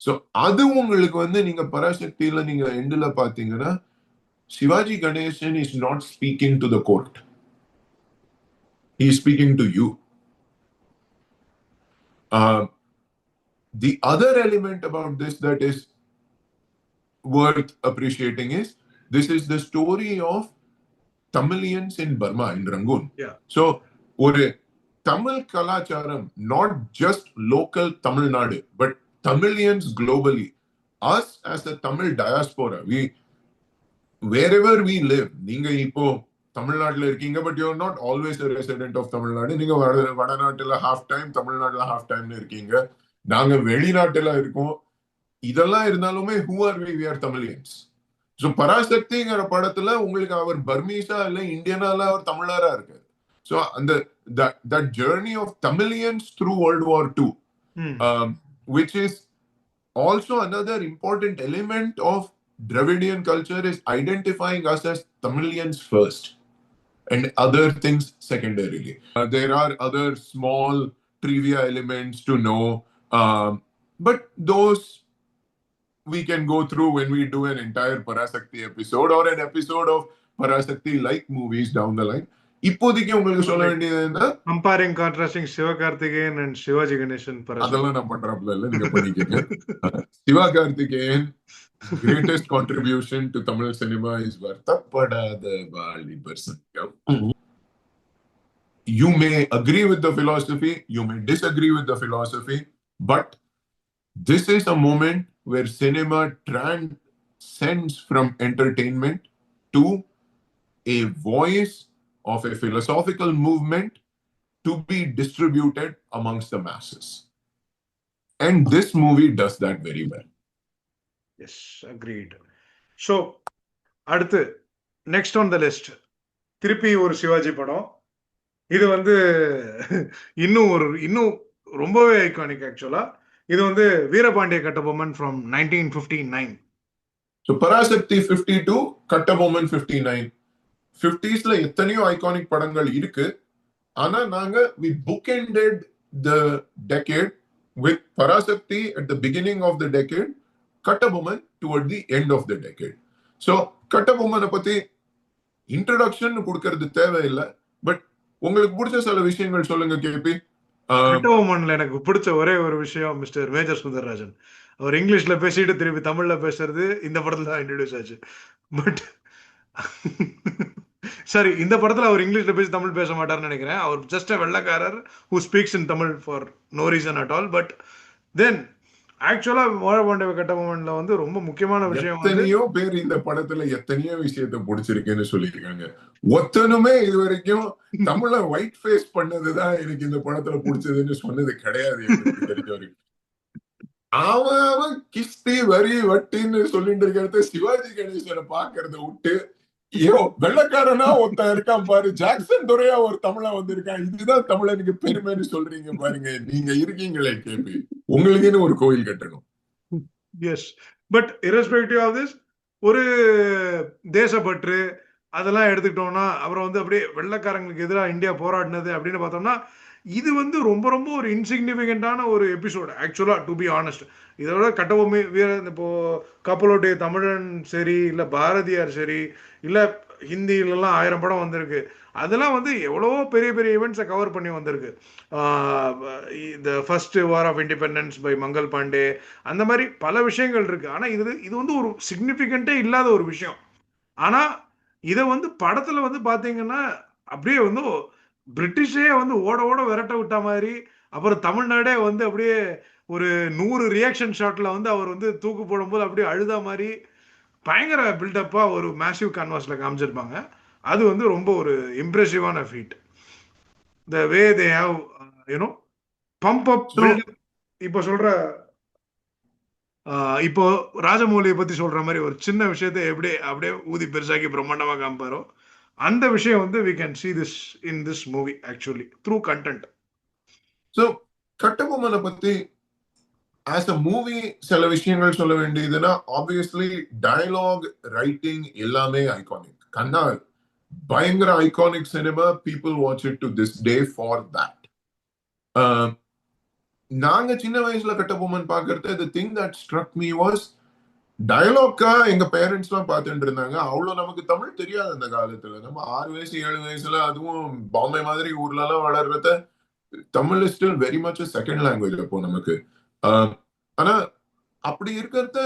Speaker 2: So அது உங்களுக்கு வந்து நீங்க பராசக்தியில நீங்க எண்டுல பாத்தீங்கன்னா, Shivaji Ganesan is not speaking to the court. He is speaking to you. The other element about this that is worth appreciating is this is the story of Tamilians in Burma, in Rangoon.
Speaker 1: Yeah.
Speaker 2: So, ஒரு Tamil kalacharam, not just local Tamil Nadu, but Tamilians globally. Us as a Tamil diaspora, wherever we live, நீங்க இப்போ தமிழ்நாட்டுல இருக்கீங்க, but you're not always a resident of Tamil Nadu. நீங்க வடநாட்டுல half time, தமிழ்நாட்டுல half time இருக்கீங்க. நாங்க வெளிநாட்டுல இருக்கோம். இதெல்லாம் இருந்தாலுமே who are we? We are Tamilians. So பராசக்திங்கிற படத்துல உங்களுக்கு அவர் பர்மீஸா இல்ல இந்தியனா இல்ல, அவர் தமிழரா இருக்காரு. So that journey of Tamilians through World War II, which is also another important element of Dravidian culture, is identifying us as Tamilians first and other things secondarily. There are other small trivia elements to know, but those we can go through when we do an entire Parasakti episode or an episode of Parasakti like movies down the line. இப்போதைக்கு உங்களுக்கு சொல்ல வேண்டியது என்ன,
Speaker 1: comparing contrasting Sivakarthikeyan and Sivaji Ganesan
Speaker 2: அதெல்லாம் நான் பண்றப்பல இல்ல, நீங்க பண்ணிக்கங்க. Sivakarthikeyan greatest contribution to Tamil cinema is வருத்தப்படாத வாலிபர் சங்கம். You may agree with the philosophy, you may disagree with the philosophy, but this is a moment where cinema transcends from entertainment to a voice of a philosophical movement to be distributed amongst the masses. And this movie does that very well.
Speaker 1: Yes agreed. So அடுத்து நெக்ஸ்ட் ஆன் த லிஸ்ட் திருப்பி ஒரு சிவாஜி படம். இது வந்து இன்னும் ரொம்பவே ஐகானிக் ஆக்சுவலா. இது வந்து வீரபாண்டிய கட்டபொம்மன் ஃப்ரம் 1959.
Speaker 2: So பராசக்தி 52, கட்டபொம்மன் 59. 50ஸ்ல எத்தனையோ ஐகானிக் படங்கள் இருக்கு. ஆனா நாங்க we bookended the decade with Parasakthi at the beginning of the decade, Kattabomman toward the end of the decade. So கட்டபொம்மனை பத்தி இன்ட்ரோடக்ஷன் கொடுக்கறது தேவையில்லை. பட் உங்களுக்கு பிடிச்ச சில விஷயங்கள் சொல்லுங்க கேபி.
Speaker 1: கட்டபொம்மன்ல எனக்கு பிடிச்ச ஒரே ஒரு விஷயம் மிஸ்டர் மேஜர் சுந்தரராஜன். அவர் இங்கிலீஷ்ல பேசிட்டு திருப்பி தமிழ்ல பேசுறது இந்த படத்துல தான் இன்ட்ரடியூஸ் ஆச்சு. பட் சரி, இந்த படத்துல அவர் இங்கிலீஷ்ல பேசி தமிழ் பேச மாட்டார்னு நினைக்கிறேன். அவர் ஜஸ்ட் அ வெள்ளக்காரர் who speaks in Tamil for no reason at all. But then ஆக்சுவலா வீரபாண்டிய கட்டபொம்மன்ல வந்து ரொம்ப முக்கியமான விஷயம் வந்து
Speaker 2: எத்தனையோ பேர் இந்த படத்துல எத்தனையோ விஷயத்த பிடிச்சிருக்குன்னு சொல்லியிருக்காங்க. ஒத்தனுமே இது வரைக்கும் தமிழ ஒயிட் ஃபேஸ் பண்ணதுதான் எனக்கு இந்த படத்துல பிடிச்சதுன்னு சொன்னது கிடையாது எனக்கு தெரிஞ்ச வரைக்கும். அவன் கிஸ்தி வரி வட்டின்னு சொல்லிட்டு இருக்கிறத சிவாஜி கணேசனை பாக்குறத விட்டு ஐயோ வெள்ளக்காரனா ஒருத்தன் இருக்கான் பாரு, ஜாக்சன் துரையா ஒரு தமிழன் வந்திருக்கான், இதுதான் தமிழனுக்கு பெருமைன்னு சொல்றீங்க பாருங்க. நீங்க இருக்கீங்களே கேபி, உங்களுக்குன்னு ஒரு கோயில் கட்டணும்.
Speaker 1: Yes, but irrespective of this ஒரு தேசப்பற்று அதெல்லாம் எடுத்துக்கிட்டோம்னா அப்புறம் வந்து அப்படியே வெள்ளைக்காரங்களுக்கு எதிராக இந்தியா போராடினது அப்படின்னு பார்த்தோம்னா இது வந்து ரொம்ப ரொம்ப ஒரு இன்சிக்னிஃபிகண்டான ஒரு எபிசோடு ஆக்சுவலாக, டு பி ஆனஸ்ட். இதோட கட்டபொம்மி வீர இப்போ கப்பலோட்டிய தமிழன் சரி, இல்லை பாரதியார் சரி, இல்லை ஹிந்திலலாம் 1000 படம் வந்திருக்கு. அதெல்லாம் வந்து எவ்வளவோ பெரிய பெரிய ஈவெண்ட்ஸை கவர் பண்ணி வந்திருக்கு. இந்த first war of independence by Mangal Pandey, அந்த மாதிரி பல விஷயங்கள் இருக்கு. ஆனால் இது வந்து ஒரு சிக்னிஃபிகண்ட்டே இல்லாத ஒரு விஷயம். ஆனால் இதை வந்து படத்தில் வந்து பார்த்தீங்கன்னா அப்படியே வந்து பிரிட்டிஷே வந்து ஓட ஓட விரட்ட விட்ட மாதிரி, அப்புறம் தமிழ்நாடே வந்து அப்படியே ஒரு 100 ரியாக்ஷன் ஷாட்ல வந்து அவர் வந்து தூக்கு போடும்போது அப்படியே அழுத மாதிரி பயங்கர பில்டப்பா ஒரு மேசிவ் கான்வாஸ்ல காமிச்சிருப்பாங்க. அது வந்து ரொம்ப ஒரு இம்ப்ரெசிவான feat. The way they have you know pump up build up. இப்போ சொல்ற இப்போ ராஜமௌலியை பத்தி சொல்ற மாதிரி ஒரு சின்ன விஷயத்தை எப்படி அப்படியே ஊதி பெருசாக்கி பிரம்மாண்டமா காமிப்பாரோ, அந்த விஷயம் வந்து we can see this in this movie actually through content.
Speaker 2: So கட்டபொம்மனை பத்தி ஆஸ் அ மூவி சில விஷயங்கள் சொல்ல வேண்டியதுன்னா, ஆப்வியஸ்லி டயலாக் ரைட்டிங் எல்லாமே ஐகானிக். கண்ணா பயங்கர iconic cinema. People watch it to this day for that. நாங்க சின்ன வயசுல கட்டபொம்மன் பாக்குறது, the thing that struck me was டயலாக்கா எங்க பேரண்ட்ஸ் எல்லாம் பார்த்துட்டு இருந்தாங்க. அவ்வளவு நமக்கு தமிழ் தெரியாது அந்த காலத்துல. நம்ம 6 வயசு 7 வயசுல, அதுவும் பாம்பே மாதிரி ஊர்ல எல்லாம் வளர்றத, Tamil is still very much second language அப்போ நமக்கு. ஆனா அப்படி இருக்கிறத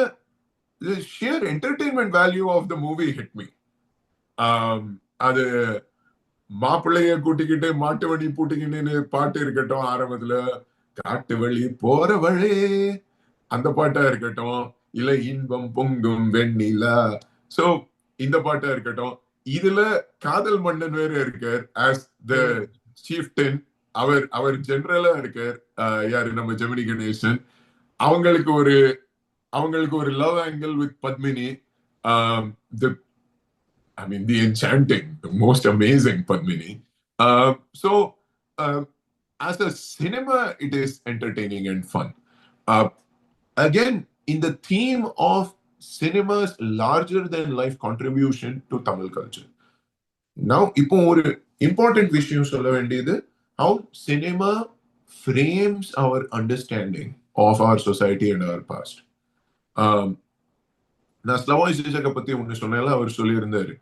Speaker 2: sheer entertainment value of the movie hit me. அது மாப்பிள்ளைய கூட்டிக்கிட்டு மாட்டு வண்டி பூட்டிக்கிட்டு பாட்டு இருக்கட்டும், ஆரம்பத்துல காட்டு வழி போற வழி அந்த பாட்டா இருக்கட்டும், இல்ல இன்பம் பொங்கும் வெண்ணிலா, சோ இந்த பாட்டா இருக்கட்டும். இதுல காதல் மன்னன் வேற இருக்கார் ஆஸ் த சீஃப்டன். அவர் ஜெனரலா இருக்கார். யாரு, நம்ம ஜெமினி கணேசன். அவங்களுக்கு ஒரு love angle with Padmini. the enchanting, the most amazing Padmini. So as a cinema, it is entertaining and fun. Again, in the theme of cinema's larger than life contribution to Tamil culture. Now, இப்போ ஒரு important விஷயம் சொல்ல வேண்டியது, how cinema frames our understanding of our society and our past. நான் ஸ்லவாய் சிசக பத்தி ஒண்ணு சொன்னேன்ல, அவர் சொல்லியிருந்தாரு,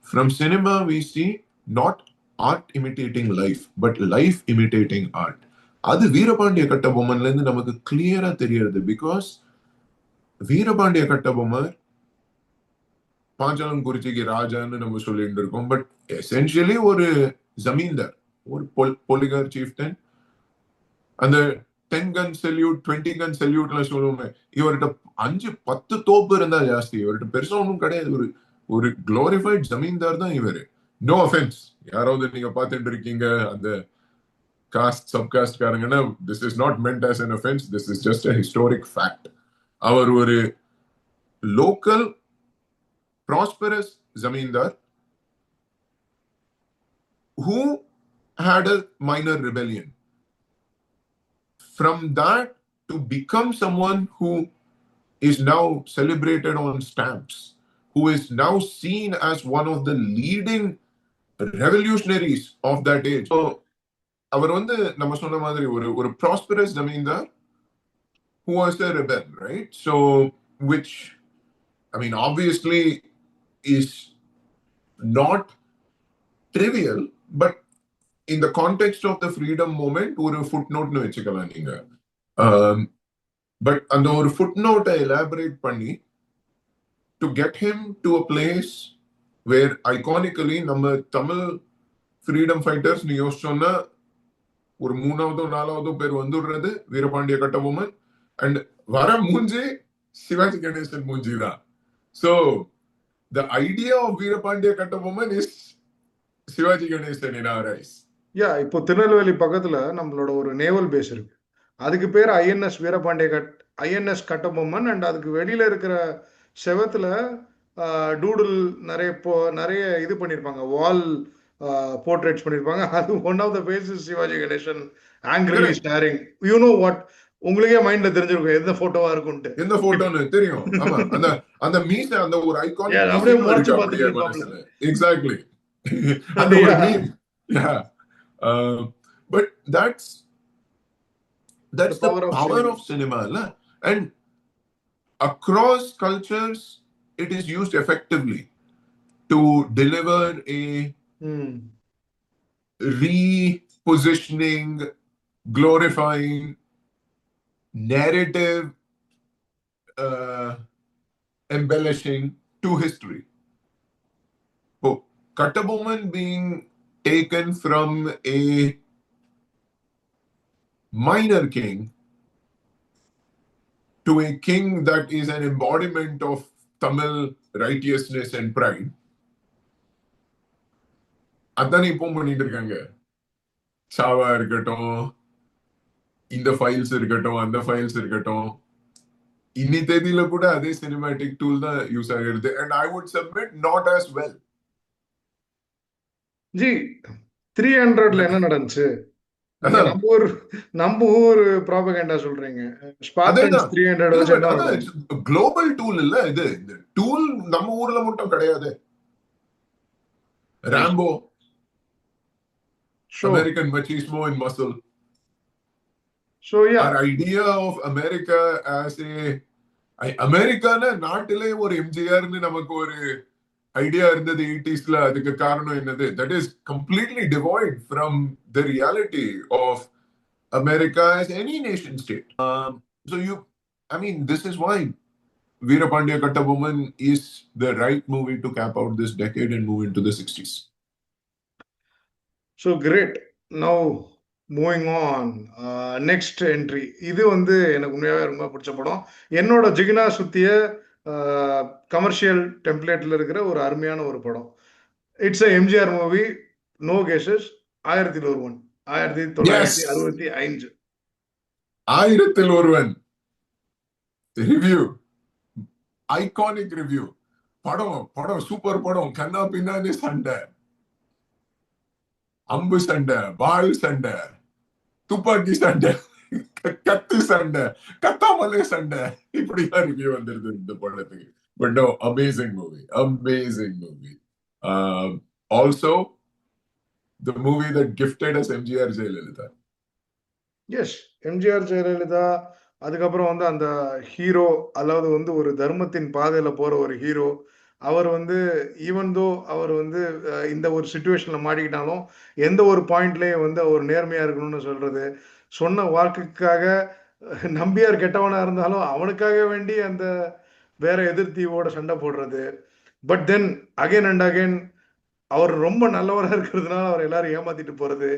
Speaker 2: from cinema we see not art imitating life but life imitating art. அது வீரபாண்டிய கட்டபொம்மன்ல இருந்து நமக்கு கிளியரா தெரியுது. பிகாஸ் வீரபாண்டிய கட்டபொம்மன் பாஞ்சாலங்குறிச்சிக்கு ராஜான்னு நம்ம சொல்லிட்டு இருக்கோம். பட் எசென்ஷியலி ஒரு ஜமீன்தார், ஒரு பொலிகார் சீஃப்டன். அந்த 10 கன் செல்யூட் 20 கன் செல்யூட்ல சொல்லுவோமே, இவர்கிட்ட 5-10 தோப்பு இருந்தா ஜாஸ்தி. இவர்கிட்ட பெருசா ஒன்றும் கிடையாது. ஒரு குளோரிஃபைட் ஜமீன்தார் தான் இவரு. நோ அஃபென்ஸ், யாராவது நீங்க பார்த்துட்டு இருக்கீங்க அந்த caste, subcaste karangana, this is not meant as an offense. This is just a historic fact. Our local prosperous zamindar who had a minor rebellion. From that to become someone who is now celebrated on stamps, who is now seen as one of the leading revolutionaries of that age. So அவர் வந்து நம்ம சொன்ன மாதிரி ஒரு prosperous zamindar who was a rebel, right? So which I mean obviously is not trivial, but in the context of the freedom movement ஒரு footnote வச்சுக்கலாம் நீங்க. But அந்த ஒரு footnote elaborate பண்ணி to get him to a place where iconically நம்ம தமிழ் freedom fighters நீ யோசிச்சோன்னா ஒரு மூணாவதோ நாலாவதோ பேர் வந்துடுறது வீரபாண்டிய கட்டபொம்மன் அண்ட் வர மூஞ்சி சிவாஜி கணேசன் மூஞ்சி தான். So the idea of Veerapandiya Kattabomman is Sivaji Ganesan in our eyes.
Speaker 1: Yeah இப்போ திருநெல்வேலி பக்கத்துல நம்மளோட ஒரு நேவல் பேஸ் இருக்கு. அதுக்கு பேர் INS Veerapandiya INS Kattabomman. And அதுக்கு வெளியில இருக்கிற செவத்துல டூடுல் நிறைய இது பண்ணியிருப்பாங்க, வால் போர்ட்ரேட்ஸ் பண்ணியிருப்பாங்க. அது one of the faces Sivaji Ganesan angrily staring. You know what, உங்களுக்கே மைண்ட்ல தெரிஞ்சிருக்கும் எந்த போட்டோவா இருக்கும்ட்டு.
Speaker 2: எந்த போட்டோன்னு தெரியும். ஆமா, அந்த அந்த மீச அந்த ஒரு ஐகானிக்
Speaker 1: அப்படியே
Speaker 2: மீச
Speaker 1: முறைச்சு
Speaker 2: இருக்கு
Speaker 1: பார்த்துட்டு
Speaker 2: அப்படியே
Speaker 1: இருப்பாப்ல.
Speaker 2: மனசுல. எக்ஸாக்ட்லி. அந்த ஒரு meme. Yeah. But that's the power of cinema. And across cultures it is used effectively to deliver a repositioning, glorifying narrative, embellishing to history. So Kattabomman being taken from a minor king to a king that is an embodiment of Tamil righteousness and pride. அதானே இப்போ பண்ணிட்டு இருக்காங்க. சாவா இருக்கட்டும், இந்த ஃபைல்ஸ் இருக்கட்டும், அந்த ஃபைல்ஸ் இருக்கட்டும், இன்னி தேதியில கூட அதே சினிமேட்டிக் டூல் தான் யூஸ் ஆகிறது. And I would submit not as well.
Speaker 1: ஜி 300ல என்ன நடந்துச்சு? நம்ம ஊர் ப்ராபகண்டா சொல்றீங்க. ஸ்பார்டன்ஸ் 300 வச்சு என்ன நடந்துச்சு?
Speaker 2: குளோபல் டூல் இல்ல இது. இந்த டூல் நம்ம ஊர்ல மட்டும் கிடையாது. Rambo, American machismo and muscle.
Speaker 1: So yeah,
Speaker 2: our idea of America as a அமெரிக்கான நாட்டிலே ஒரு எம்ஜிஆர்னு நமக்கு ஒரு ஐடியா இருந்தது 80sல. அதுக்கு காரணம் என்னது? That is completely devoid from the reality of America as any nation state. So this is why Veerapandiya Kattabomman is the right movie to cap out this decade and move into the 60s.
Speaker 1: So great. Now moving on, next entry. இது வந்து எனக்கு உண்மையாகவே ரொம்ப பிடிச்ச படம். என்னோட ஜிகினா சுத்திய கமர்ஷியல் டெம்ப்ளேட்ல இருக்கிற ஒரு அருமையான ஒரு படம். It's a MGR movie, no guesses. 1001, 1965.
Speaker 2: 1001 review, iconic review. படம் சூப்பர் படம். கண்ணா பின்னாடி சண்டை, அம்பு சண்டை, வாள் சண்டை, துப்பாக்கி சண்டை, கத்து சண்டை, கத்தாமலே சண்டை, இப்படிதான் ரிவ்யூ வந்துருது இந்த படத்துக்கு. But no, amazing movie, amazing movie. Also the movie that gifted us MGR Jayalalitha.
Speaker 1: Yes, MGR Jayalalitha. அதுக்கப்புறம் வந்து அந்த ஹீரோ, அதாவது வந்து ஒரு தர்மத்தின் பாதையில போற ஒரு ஹீரோ. அவர் வந்து ஈவன் தோ அவர் வந்து இந்த ஒரு சிச்சுவேஷன்ல மாட்டிக்கிட்டாலும் எந்த ஒரு பாயிண்ட்லயும் வந்து அவர் நேர்மையா இருக்கணும்னு சொல்றது, சொன்ன வாக்குக்காக நம்பியார் கெட்டவனா இருந்தாலும் அவனுக்காக வேண்டி அந்த வேற எதிர்த்தீவோட சண்டை போடுறது. But then again and again அவர் ரொம்ப நல்லவரா இருக்கிறதுனால அவர் எல்லாரும் ஏமாத்திட்டு போறது.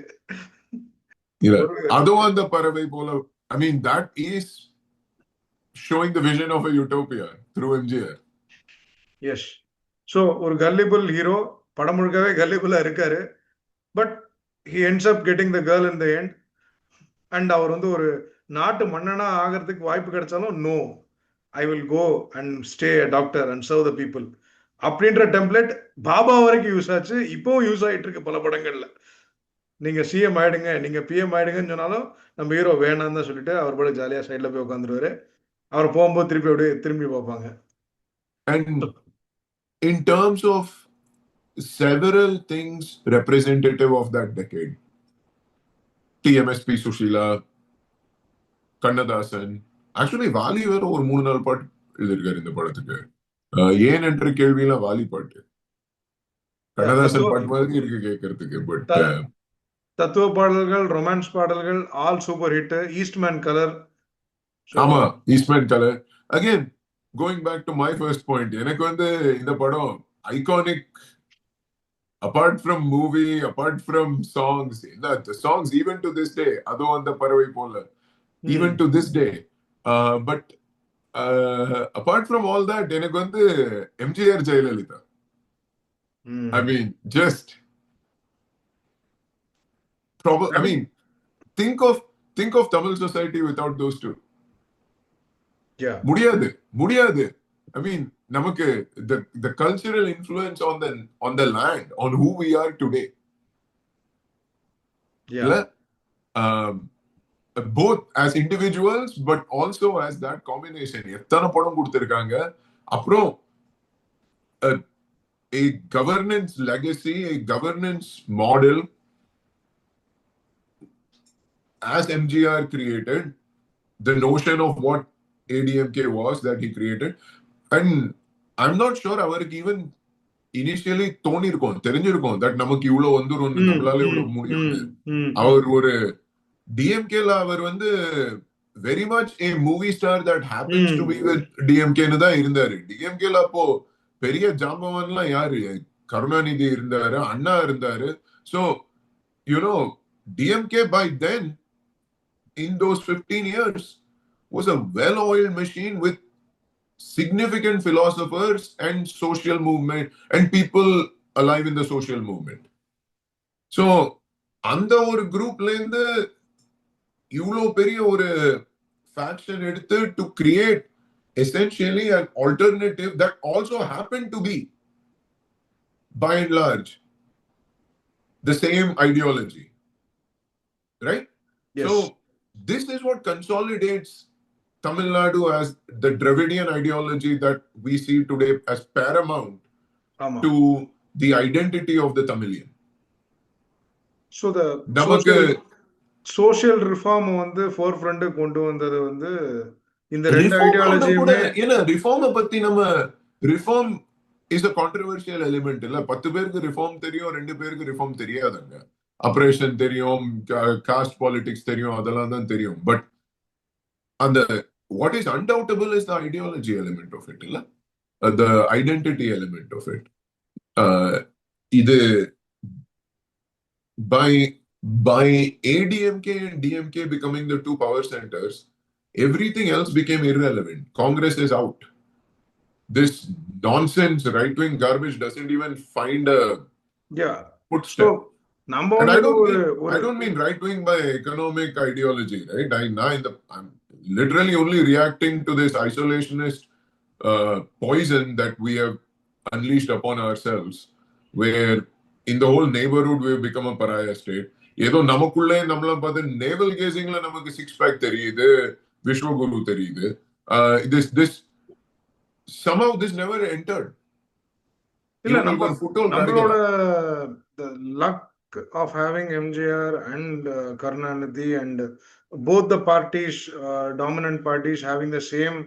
Speaker 2: அதுவும் அந்த பறவை போல. I mean, that is showing the vision of a utopia through MGR.
Speaker 1: Yes. So ஒரு கல்லிபிள் ஹீரோ, படம் முழுக்கவே கல்லிபிளா இருக்காரு. But he ends up getting the girl in the end. And அவர் வந்து ஒரு நாட்டு மன்னனா ஆகிறதுக்கு வாய்ப்பு கிடைச்சாலும் no, I will go and stay doctor and serve the people அப்படின்ற டெம்ப்ளேட் பாபா வரைக்கும் யூஸ் ஆச்சு. இப்போவும் யூஸ் ஆகிட்டு இருக்கு பல படங்கள்ல. நீங்க சிஎம் ஆயிடுங்க, நீங்க பிஎம் ஆயிடுங்கன்னு சொன்னாலும் நம்ம ஹீரோ வேணாம் தான் சொல்லிட்டு அவர் கூட ஜாலியா சைட்ல போய் உட்காந்துருவாரு. அவர் போகும்போது திருப்பி அப்படியே திரும்பி பார்ப்பாங்க.
Speaker 2: And in terms of several things representative of that decade, TMSP Sushila, Kannadasan, actually Vaali வேற ஒரு 3-4 பாட்டு எழுதியிருக்காரு இந்த படத்துக்கு. ஏன் என்ற கேள்வியில வாலி பாட்டு கண்ணதாசன்
Speaker 1: தத்துவ
Speaker 2: பாட்டு மாதிரி இருக்கு கேட்கறதுக்கு. பட்
Speaker 1: த- தத்துவ பாடல்கள், ரொமான்ஸ் பாடல்கள், all super hit. Eastman colour. So
Speaker 2: ஆமா, Eastman colour. Again going back to my first point, எனக்கு வந்து இந்த படம் iconic. Apart from movie, apart from songs, இந்த songs even to this day, அதுவும் அந்த பறவை போல, even to this day. But apart from all that, எனக்கு வந்து MGR Jayalalithaa, I mean just I mean, think of Tamil society without those two. முடியாது, முடியாது. I mean, நமக்கு the cultural influence on the land, on who we are today. இல்ல, both as individuals but also as that combination. எத்தனை படம் கொடுத்திருக்காங்க. அப்புறம் a governance legacy, a governance model as MGR created, the notion of what ADMK was that he created. And I'm not sure அவருக்கு ஈவன் இனிஷியலி தோணி இருக்கும், தெரிஞ்சிருக்கும் தட் நமக்கு இவ்வளவு வந்துரும், நம்மளால இவ்வளவு முடியும். அவர் ஒரு டிஎம்கேல அவர் வந்து very much a movie star that happens to be with டிஎம்கேன்னு தான் இருந்தாரு. டிஎம்கேல அப்போ பெரிய ஜாம்பவான்லாம் யாரு? கருணாநிதி இருந்தாரு, அண்ணா இருந்தாரு. So you know DMK by then in those 15 years was a well-oiled machine with significant philosophers and social movement and people alive in the social movement. So அந்த ஒரு குரூப்ல இருந்து இவ்வளவு பெரிய ஒரு faction எடுத்து to create essentially an alternative that also happened to be by and large the same ideology, right?
Speaker 1: Yes.
Speaker 2: So this is what consolidates Tamil Nadu as the Dravidian ideology that we see today as paramount to the identity of the Tamilian.
Speaker 1: So the social reform வந்து forefront கொண்டு வந்தது வந்து இந்த ரெண்டு ஐடியாலஜியுமே.
Speaker 2: ஏன்னா ரிஃபார்ம் பத்தி நம்ம, reform is a controversial element இல்ல. 10 பேருக்கு ரிஃபார்ம் தெரியும், 2 பேருக்கு ரிஃபார்ம் தெரியாதுங்க. ஆபரேஷன் தெரியும், காஸ்ட் பாலிடிக்ஸ் தெரியும், அதெல்லாம் தான் தெரியும். பட் அந்த what is undoubtable is the ideology element of it, இல்ல, the identity element of it. இது by ADMK and DMK becoming the two power centers, everything else became irrelevant. Congress is out. This nonsense right-wing garbage doesn't even find a footstep.
Speaker 1: So,
Speaker 2: and I don't mean right-wing by economic ideology, right? I'm literally only reacting to this isolationist poison that we have unleashed upon ourselves, where in the whole neighborhood we have become a pariah state. ஏதோ நமக்குள்ளே நம்மள பார்த்து நேவல் கேசிங்ல நமக்கு 6 pack தெரியுது, விஸ்வகுரு தெரியுது. this somehow this never entered.
Speaker 1: இல்ல, நம்மளோட the luck of having MJR and Karunanidhi and both the parties, dominant parties having the same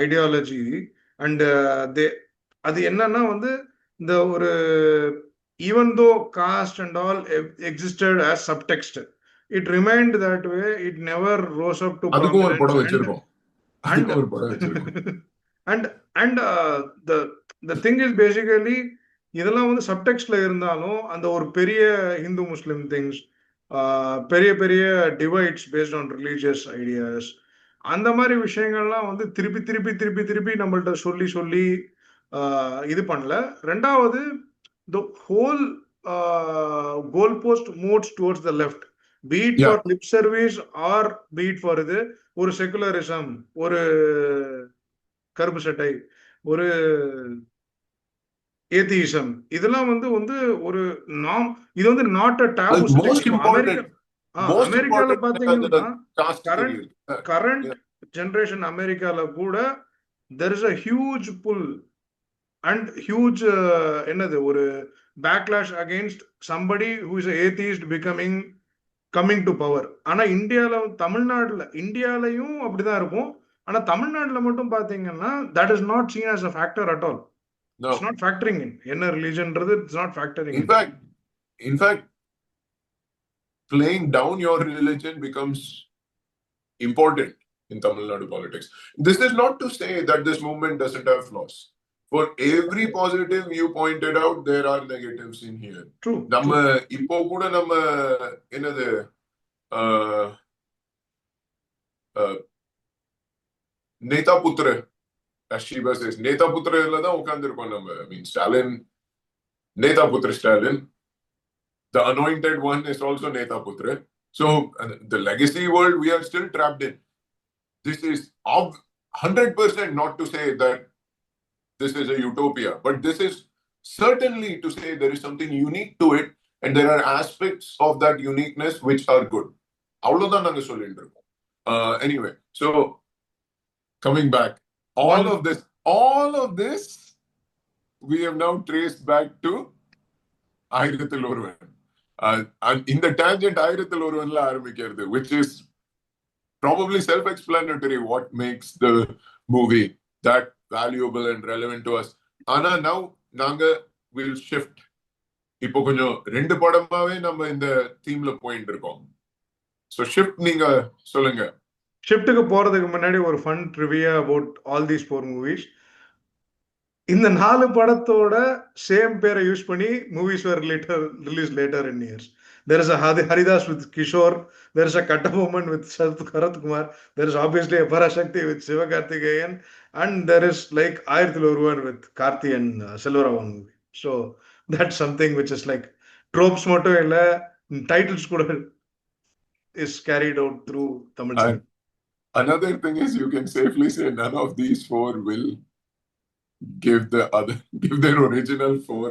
Speaker 1: ideology and அது என்னன்னா வந்து இந்த ஒரு even though caste and all existed as subtext, it remained that way. It never rose up to prominence. And the thing is basically இதெல்லாம் வந்து சப்டெக்ஸ்ட்ல இருந்தாலும் அந்த ஒரு பெரிய ஹிந்து முஸ்லிம் திங்ஸ், பெரிய பெரிய divides based on religious ideas, அந்த மாதிரி விஷயங்கள்லாம் வந்து திருப்பி திருப்பி திருப்பி திருப்பி நம்மள்ட்ட சொல்லி சொல்லி இது பண்ணல. ரெண்டாவது, the whole goalpost moves towards the left. Beat
Speaker 2: Yeah.
Speaker 1: For lip service or beat for இது ஒரு செகுலரிசம், ஒரு கருப்பு சட்டை, ஒரு ஏத்தியிசம், இதெல்லாம் வந்து வந்து ஒரு நாம் இது வந்து not a taboo
Speaker 2: Like
Speaker 1: subject. இப்போ அமெரிக்கா
Speaker 2: most
Speaker 1: அமெரிக்கால
Speaker 2: important
Speaker 1: பாத்தீங்கன்னா
Speaker 2: caste
Speaker 1: கரண்ட்
Speaker 2: தெரியுது.
Speaker 1: Current
Speaker 2: Yeah.
Speaker 1: ஜெனரேஷன் அமெரிக்கால கூட there is a huge pull and huge என்னது ஒரு backlash against somebody who is atheist becoming coming to power. ஆனா இந்தியால இந்தியாலையும் அப்படிதான் இருக்கும். ஆனா தமிழ்நாட்டுல மட்டும் பாத்தீங்கன்னா that is not seen as a factor at all. It's
Speaker 2: No.
Speaker 1: not factoring in. என்ன ரிலிஜன்றது it's not factoring
Speaker 2: In
Speaker 1: in.
Speaker 2: fact, in fact, playing down your religion becomes important in Tamil Nadu politics. This is not to say that this movement doesn't have flaws. For every positive you pointed out, there are negatives in here.
Speaker 1: True.
Speaker 2: நம்ம இப்போ கூட நம்ம என்னது நேதா புத்திர, as Shiva says, நேதா புத்திரல தான் உட்கார்ந்துருக்கோம் நம்ம. I mean, Stalin, நேதா புத்திர Stalin, the anointed one is also Netha புத்திர. So the legacy world we are still trapped in. This is 100% not to say that this is a utopia, but this is certainly to say there is something unique to it, and there are aspects of that uniqueness which are good. அவ்வளவுதான் நாங்க சொல்லிட்டு இருக்கோம். Anyway, so coming back, all of this we have now traced back to ஆயிரத்தில் ஒருவன். இந்த tangent ஆயிரத்தில் ஒருவன்ல ஆரம்பிக்கிறது, which is probably self-explanatory what makes the movie that valuable and relevant to us. ஆனா now நாங்க will shift. இப்போ கொஞ்சம் 2 படமாவே நம்ம இந்த தீம்ல போயிட்டு இருக்கோம். So shift நீங்க சொல்லுங்க.
Speaker 1: ஷிஃப்ட்டுக்கு போறதுக்கு முன்னாடி ஒரு fun trivia about all these 4 movies. இந்த 4 படத்தோட சேம் பேரை யூஸ் பண்ணி movies were later released later in years. There is a Haridas with Kishore. There is a Kattabomman with Sarath Kumar. There is obviously a Parashakti with Sivakarthikeyan. And there is like Ayirathil Oruvan with Karthi and Selvaramavan movie. So that's something which is like tropes மட்டும் இல்ல, titles கூட is carried out through Tamil cinema.
Speaker 2: Another thing is you can safely say none of these 4 will give their original 4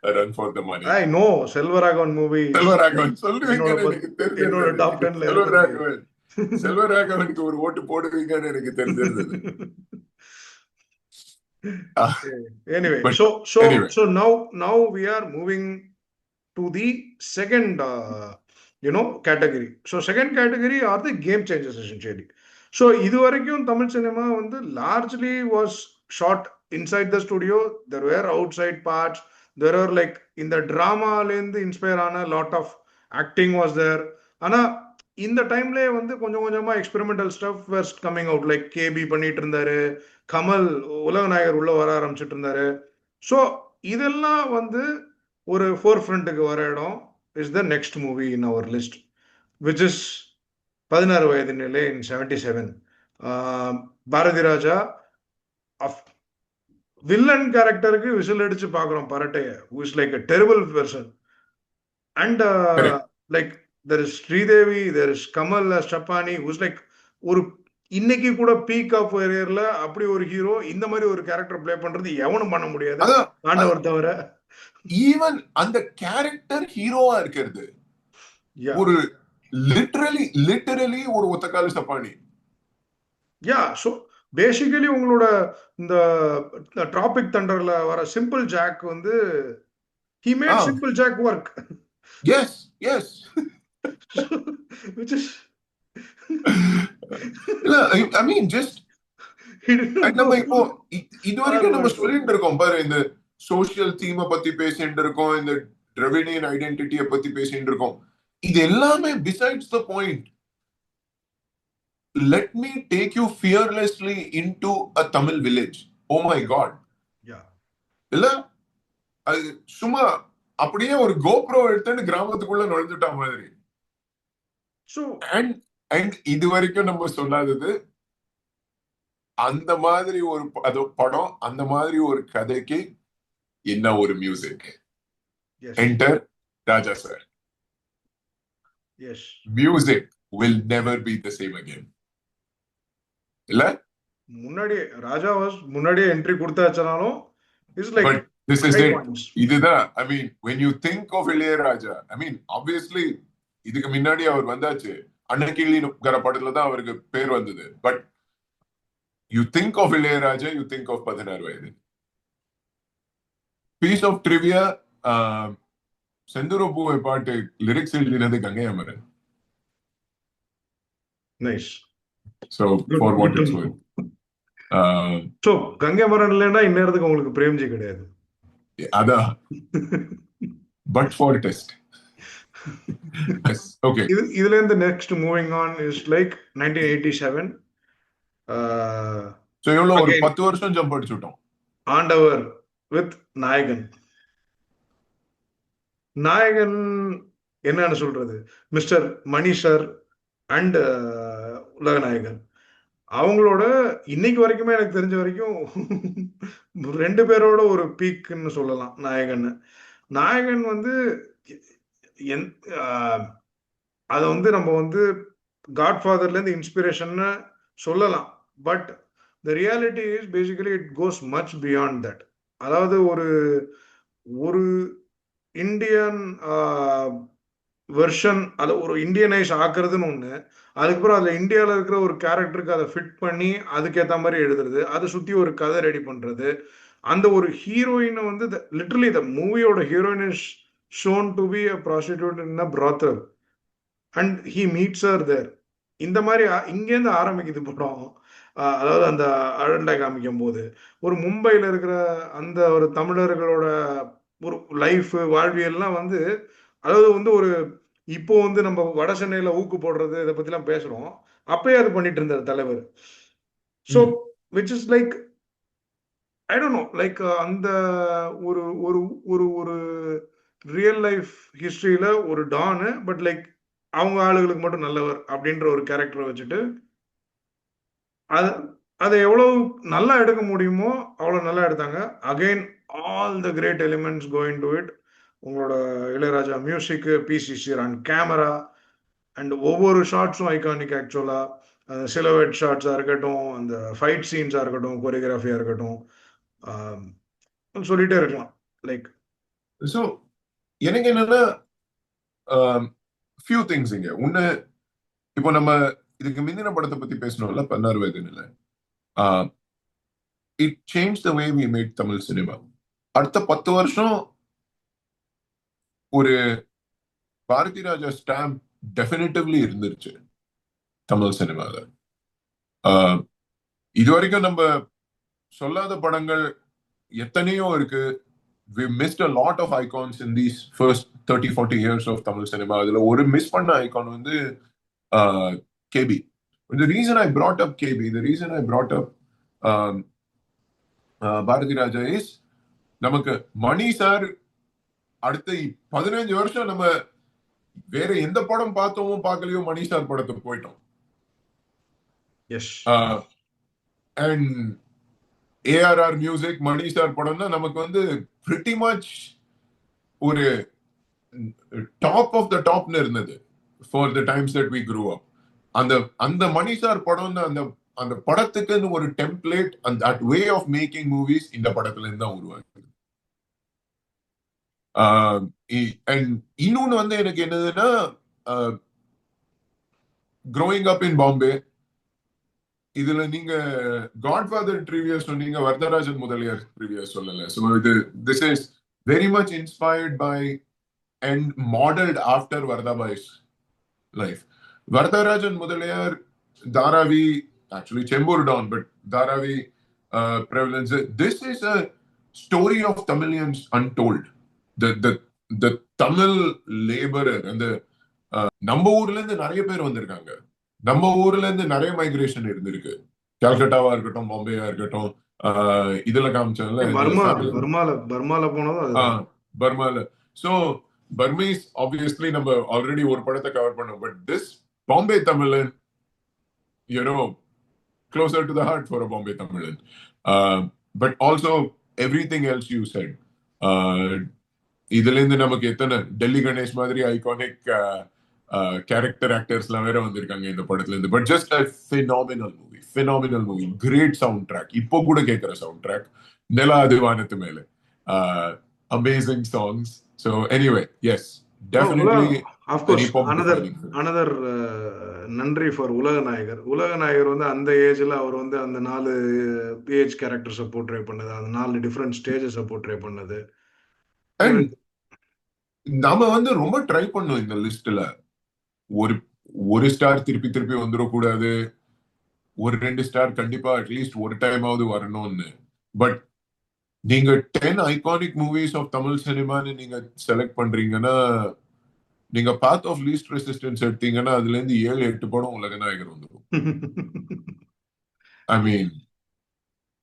Speaker 2: a run for the money.
Speaker 1: I know Selvaragavan movie.
Speaker 2: Selvaraghavan சொல்லுவீங்கன்னு எனக்கு
Speaker 1: என்னோட
Speaker 2: தெரிஞ்சிருந்தது.
Speaker 1: டாப் 10ல இருக்குது.
Speaker 2: செல்வராகவனுக்கு ஒரு ஓட்டு போடுவீங்கன்னு எனக்கு தெரிஞ்சிருந்தது.
Speaker 1: Anyway,
Speaker 2: But anyway.
Speaker 1: so now we are moving to the second category. So second category are the game changers essentially. So இதுவரைக்கும் தமிழ் சினிமா வந்து largely was shot inside the studio. There were outside parts. There were like in the drama லேருந்து இன்ஸ்பயர் ஆன lot of acting was there. ஆனா இந்த டைம்லேயே வந்து கொஞ்சம் கொஞ்சமா experimental stuff were coming out. Like KB பண்ணிட்டு இருந்தாரு, கமல் உலக நாயகர் உள்ள வர ஆரம்பிச்சிட்டு இருந்தாரு. ஸோ இதெல்லாம் வந்து ஒரு ஃபோர் ஃப்ரண்ட்டுக்கு வர இடம் is the next movie in our list, which is 16 வயது நிலை இன் 77. பாரதி ராஜா வில்லன் கேரக்டருக்கு விசில் அடிச்சு பார்க்குறோம் பரட்டைய, who is like a terrible person. And like there is Sridevi, there is Kamal as Chapani, who's like ஒரு இன்னைக்கு கூட பீக் ஆஃப் கரியர்ல அப்படி ஒரு ஹீரோ இந்த மாதிரி ஒரு கேரக்டர் ப்ளே பண்றது எவனும் பண்ண முடியாது ஆண்டவர் தவிர.
Speaker 2: ஈவன் அந்த கேரக்டர் ஹீரோவா இருக்கிறது ஒரு லிட்டரலி ஒரு ஒத்தக்கால் சப்பானி.
Speaker 1: யா, ஸோ பேசிக்கலி உங்களோட இந்த டிராபிக் தண்டர்ல வர சிம்பிள் ஜாக் வந்து he made simple jack work.
Speaker 2: Yes.
Speaker 1: Which is
Speaker 2: I mean just நம்ம இப்போ இதுவரைக்கும் நம்ம சொல்லிட்டு இருக்கோம் பாரு, இந்த சோசியல் தீமை பத்தி பேசிட்டு இருக்கோம், இந்த டிராவிடியன் ஐடென்டிட்டியை பத்தி பேசிட்டு இருக்கோம். இது எல்லாமே besides the point. Let me take you fearlessly into a Tamil village. Oh my God.
Speaker 1: Yeah.
Speaker 2: இல்ல அது சும்மா அப்படியே ஒரு கோப்ரோ எடுத்துன்னு கிராமத்துக்குள்ள நுழைஞ்சுட்டா மாதிரி. அண்ட் இது வரைக்கும் நம்ம சொல்லாதது, அந்த மாதிரி ஒரு படம், அந்த மாதிரி ஒரு கதைக்கு என்ன ஒரு music. Enter Raja sir.
Speaker 1: Yes.
Speaker 2: music will never be the same again. இல்ல?
Speaker 1: முன்னாடியே ராஜா வாஸ் முன்னாடியே என்ட்ரி கொடுத்தாச்சுனாலும் it's like
Speaker 2: But this is
Speaker 1: high
Speaker 2: it.
Speaker 1: Points.
Speaker 2: இதுதான், I mean, when you think of Ilaiyaraaja, I mean, obviously இதுக்கு முன்னாடி அவர் வந்தாச்சு. அன்னக்கிளிங்கிற படத்துல தான் அவருக்கு பேர் வந்தது. But you think of Ilaiyaraaja, you think of 16 வயது. பீஸ் ஆஃப் ட்ரிவியா, செந்தூர பூவை பாட்டு லிரிக்ஸ் எழுதினது Gangai Amaran.
Speaker 1: Nice.
Speaker 2: So for what it's worth.
Speaker 1: So Gangai Amaran இல்லைன்னா இந்நேரத்துக்கு உங்களுக்கு பிரேம்ஜி கிடையாது.
Speaker 2: அதான். But for test. Yes. Okay.
Speaker 1: இதுல இருந்து next moving on is like 1987.
Speaker 2: So எவ்வளவு ஒரு 10 வருஷம் ஜம்ப் அடிச்சுட்டோம்.
Speaker 1: ஆண்டவர் வித் நாயகன். நாயகன் என்னன்னு சொல்றது, மிஸ்டர் மணி சார் அண்ட் உலகநாயகன் அவங்களோட இன்னைக்கு வரைக்குமே எனக்கு தெரிஞ்ச வரைக்கும் 2 பேரோட ஒரு பீக்குன்னு சொல்லலாம் நாயகன். நாயகன் வந்து அதை வந்து நம்ம வந்து காட்ஃபாதர்லேருந்து இன்ஸ்பிரேஷன்னு சொல்லலாம். But the reality is basically it goes much beyond that. அதாவது ஒரு ஒரு இந்தியன் வெர்ஷன், அதை ஒரு இந்தியனைஸ் ஆக்குறதுன்னு ஒன்று, அதுக்கப்புறம் அதில் இந்தியாவில் இருக்கிற ஒரு கேரக்டருக்கு அதை ஃபிட் பண்ணி அதுக்கேற்ற மாதிரி எழுதுறது, அதை சுற்றி ஒரு கதை ரெடி பண்ணுறது, அந்த ஒரு ஹீரோயினை வந்து லிட்டரலி த மூவியோட heroine is shown to be a prostitute in a brothel and he meets her there. இந்த மாதிரி இங்கேருந்து ஆரம்பிக்குது படம். அதாவது அந்த அழண்டை காமிக்கும் போது ஒரு மும்பையில் இருக்கிற அந்த ஒரு தமிழர்களோட ஒரு லைஃப் வாழ்வியல்லாம் வந்து, அதாவது வந்து ஒரு இப்போ வந்து நம்ம வட சென்னையில ஊக்கு போடுறது இதை பத்திலாம் பேசுறோம், அப்பயே அது பண்ணிட்டு இருந்தார் தலைவர். So which is like I don't know, like அந்த ஒரு ஒரு ஒரு ஒரு ரியல் லைஃப் ஹிஸ்டரியில ஒரு டானு, பட் லைக் அவங்க ஆளுகளுக்கு மட்டும் நல்லவர் அப்படின்ற ஒரு கேரக்டரை வச்சுட்டு அது அதை எவ்வளவு நல்லா எடுக்க முடியுமோ அவ்வளோ நல்லா எடுத்தாங்க. Again all the great elements going to it. உங்களோட Ilaiyaraaja music, PC and camera and ஒவ்வொரு ஷார்ட்ஸும் ஐகானிக் ஆக்சுவலாக. அந்த சிலோவேட் ஷார்ட்ஸாக இருக்கட்டும், அந்த ஃபைட் சீன்ஸாக இருக்கட்டும், கொரியோகிராஃபியாக இருக்கட்டும், சொல்லிட்டே இருக்கலாம். லைக்
Speaker 2: ஸோ எனக்கு என்னன்னா ஃபியூ திங்ஸ் இங்க ஒன்று. இப்போ நம்ம இதுக்கு முந்தின படத்தை பத்தி பேசணும்ல, 16 வயதுல it change the way we made Tamil cinema. அடுத்த 10 வருஷம் ஒரு பாரதி ராஜா ஸ்டாம்ப் டெஃபினட்டிவ்லி இருந்துருச்சு தமிழ் சினிமால. இது வரைக்கும் நம்ம சொல்லாத படங்கள் எத்தனையோ இருக்கு. We missed a lot of icons in these first 30-40 years of Tamil cinema. அதுல ஒரு மிஸ் பண்ண ஐகான் வந்து KB. The reason I brought up KB, the reason I brought up Bharathi Raja is நமக்கு மணி சார் அடுத்த 15 வருஷம் நம்ம வேற எந்த படம் பார்த்தோமோ பார்க்கலையோ மணி சார் படத்துக்கு போயிட்டோம். And ARR music Mani sir படம்னா நமக்கு வந்து pretty much ஒரு டாப் ஆஃப் த டாப்னு இருந்தது for the times that we grew up. அந்த அந்த மணி சார் படம் அந்த அந்த படத்துக்கு ஒரு டெம்ப்ளேட், அந்த that way of making movies இந்த படத்துல இருந்து தான் உருவாக்குது. அண்ட் இன்னொன்னு வந்து எனக்கு என்னதுன்னா, growing up in Bombay, இதுல நீங்க காட்ஃபாதர் ட்ரிவியா சொன்னீங்க, வரதராஜன் முதலியார் ட்ரிவியா சொல்லல. ஸோ இது this is very much inspired by and modelled after Varadabhai's life. Varadarajan Mudaliar Dharavi, actually Chembur don, but Dharavi prevalence. This is a story of Tamilians untold. The Tamil laborer and the நம்ம ஊர்ல இருந்து நிறைய பேர் வந்திருக்காங்க. நம்ம ஊர்ல இருந்து நிறைய மைக்ரேஷன் இருந்திருக்கு. கல்கட்டாவா இருக்கட்டும், பாம்பேயா இருக்கட்டும், இதுல காமிச்சால பர்மால. சோ பர்மீஸ் ஆப்வியஸ்லி நம்ம ஆல்ரெடி ஒரு படத்தை கவர் பண்ணோம். பட் திஸ் பாம்பே தமிழன், you know, closer to the heart for a Bombay Tamilan. But also everything else you said. இதுல இருந்து நமக்கு எத்தனை டெல்லி கணேஷ் மாதிரி ஐகானிக் கேரக்டர் ஆக்டர்ஸ்லாம் வேற வந்திருக்காங்க இந்த படத்துல இருந்து. But just a phenomenal movie, great sound track. இப்போ கூட கேட்கிற சவுண்ட் ட்ராக், நிலா அது வானத்து மேல, amazing songs. So anyway, yes, definitely an
Speaker 1: of course
Speaker 2: epoch
Speaker 1: another
Speaker 2: defining film.
Speaker 1: Another நன்றி ஃபார் உலக நாயகர். உலக நாயகர் வந்து அந்த ஏஜ்ல அவர் வந்து அந்த 4 ஏஜ் கேரக்டர்ஸை போர்ட்ரே பண்ணது, அந்த 4 டிஃப்ரெண்ட் ஸ்டேஜஸை போர்ட்ரே பண்ணது.
Speaker 2: அண்ட்
Speaker 1: எனக்கு
Speaker 2: நாம வந்து ரொம்ப ட்ரை பண்ணோம் இந்த லிஸ்ட்ல. ஒரு ஒரு ஸ்டார் திருப்பி திருப்பி வந்துடக்கூடாது, ஒரு 2 ஸ்டார் கண்டிப்பா அட்லீஸ்ட் ஒரு டைமாவது வரணும்னு. பட் நீங்க 10 ஐகானிக் மூவிஸ் ஆஃப் தமிழ் சினிமான்னு நீங்க செலக்ட் பண்றீங்கன்னா, நீங்க பாத் ஆஃப் லீஸ்ட் ரெசிஸ்டன்ஸ் எடுத்தீங்கன்னா அதுல இருந்து 7-8 படம் உலகநாயகர் வந்துடும். ஐ மீன்,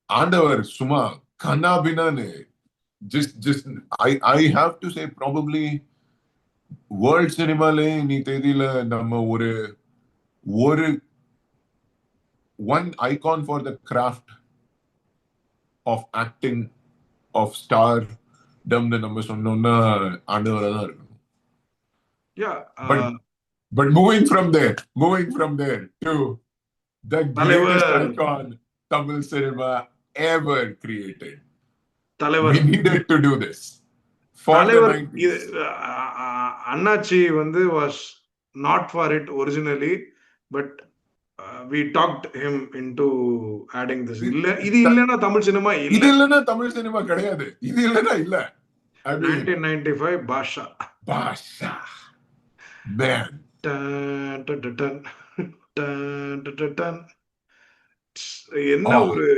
Speaker 2: ஆண்டவர் சும்மா கண்ணாபின்னான்னு, just I have to say probably world சினிமாலே நீ தேதியில நம்ம ஒரு ஒரு one icon for the craft of acting, of ஸ்டார் டம்னு நம்ம சொன்னோம்னா ஆண்டவரை தான் இருக்கணும்.
Speaker 1: Yeah
Speaker 2: but but moving from there to the greatest
Speaker 1: தலைவர்
Speaker 2: icon Tamil cinema ever created. We
Speaker 1: தலைவர்
Speaker 2: needed to do this for the
Speaker 1: தலைவர் இது
Speaker 2: 90s.
Speaker 1: அண்ணாச்சி வந்து was not for it originally, but we talked him into adding this. இல்ல இது இல்லைன்னா தமிழ் சினிமா இல்ல.
Speaker 2: இது இல்லைன்னா தமிழ் சினிமா கிடையாது. இது இல்லைன்னா இல்ல. I mean,
Speaker 1: 1995 Baasha.
Speaker 2: Baasha man.
Speaker 1: டன், டன், டன், டன், டன், டன், டன், டன். என்ன
Speaker 2: ஆ
Speaker 1: ஒரு,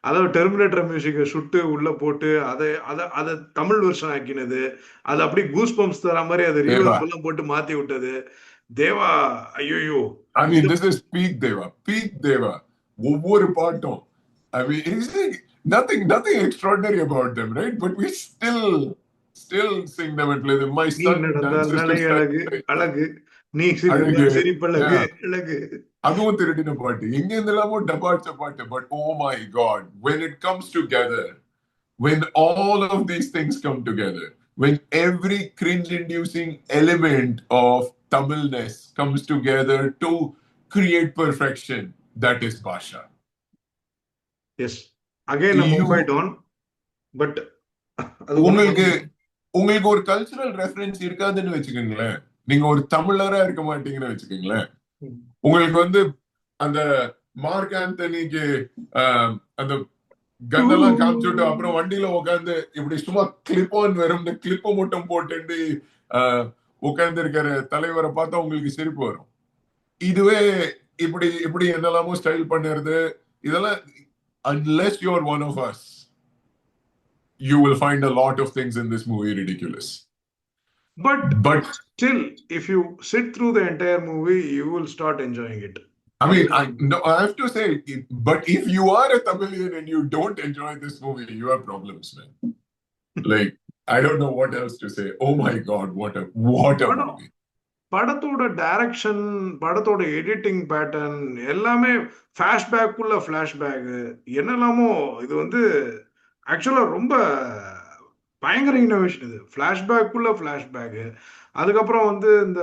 Speaker 1: அதாவது டெர்மினேட்டர் மியூசிக்கை சுட்டு உள்ள போட்டு அதை அதை அதை தமிழ் வெர்ஷன் ஆக்கினது, அது அப்படி கூஸ் பம்ப்ஸ் தர மாதிரி அதை
Speaker 2: தேவா.
Speaker 1: ரீவர்ப் எல்லாம் போட்டு மாத்தி விட்டது. தேவா, ஐயோ.
Speaker 2: I mean, this is peak Deva. Peak Deva. ஒவ்வொரு பாட்டும். I mean, it's like nothing extraordinary about them, right? But we still sing them and play them. My
Speaker 1: நீ
Speaker 2: son
Speaker 1: நடந்தால்
Speaker 2: dances to
Speaker 1: நடை அழகு
Speaker 2: Starlight.
Speaker 1: அழகு, நீ
Speaker 2: அழகு.
Speaker 1: சிரித்தால் சிரிப்பழகு
Speaker 2: Yeah.
Speaker 1: அழகு.
Speaker 2: அதுவும் திருடின பாட்டு. எங்க இருந்தெல்லாமோ டபாடிச்ச பாட்டு. But oh my God, when it comes together, when all of these things come together, when every cringe-inducing element of Tamilness comes together to create perfection, that is Basha.
Speaker 1: Yes, again
Speaker 2: You,
Speaker 1: Mumbai don. But அதுக்கு ஒண்ணும் பண்ண
Speaker 2: உங்களுக்கு
Speaker 1: முடியாது.
Speaker 2: உங்களுக்கு ஒரு கல்ச்சுரல் ரெஃபரன்ஸ் இருக்காதுன்னு வச்சுக்கோங்களேன். நீங்க ஒரு தமிழரா இருக்க மாட்டீங்கன்னு வச்சுக்கோங்களேன். உங்களுக்கு வந்து அந்த மார்க் ஆந்தனிக்கு அந்த கன்னெல்லாம் காமிச்சுட்டு அப்புறம் வண்டியில உட்காந்து இப்படி சும்மா கிளிப் ஆன் வரும், இந்த கிளிப்பை மட்டும் போட்டு உட்கார்ந்து இருக்கிற தலைவரை பார்த்தா உங்களுக்கு சிரிப்பு வரும். இதுவே இப்படி இப்படி என்னெல்லாமோ ஸ்டைல் பண்ணுறது, இதெல்லாம் unless you're one of us, you will find a lot of things in this movie ridiculous.
Speaker 1: But still, if you sit through the entire movie, you will start enjoying it.
Speaker 2: I mean, I have to say, but if you are a Tamilian and you don't enjoy this movie, you have problems, man. Like, I don't know what else to say. Oh my God, what a
Speaker 1: படம்
Speaker 2: movie.
Speaker 1: படத்தோட டைரக்ஷன், படத்தோட எடிட்டிங் பேட்டர்ன் எல்லாமே ஃபிளாஷ்பேக்குள்ள ஃபிளாஷ்பேக் என்னெல்லாமோ. இது வந்து ஆக்சுவலா ரொம்ப பயங்கர இன்னோவேஷன். இது ஃபிளாஷ்பேக்குள்ள ஃபிளாஷ்பேக். அதுக்கப்புறம் வந்து இந்த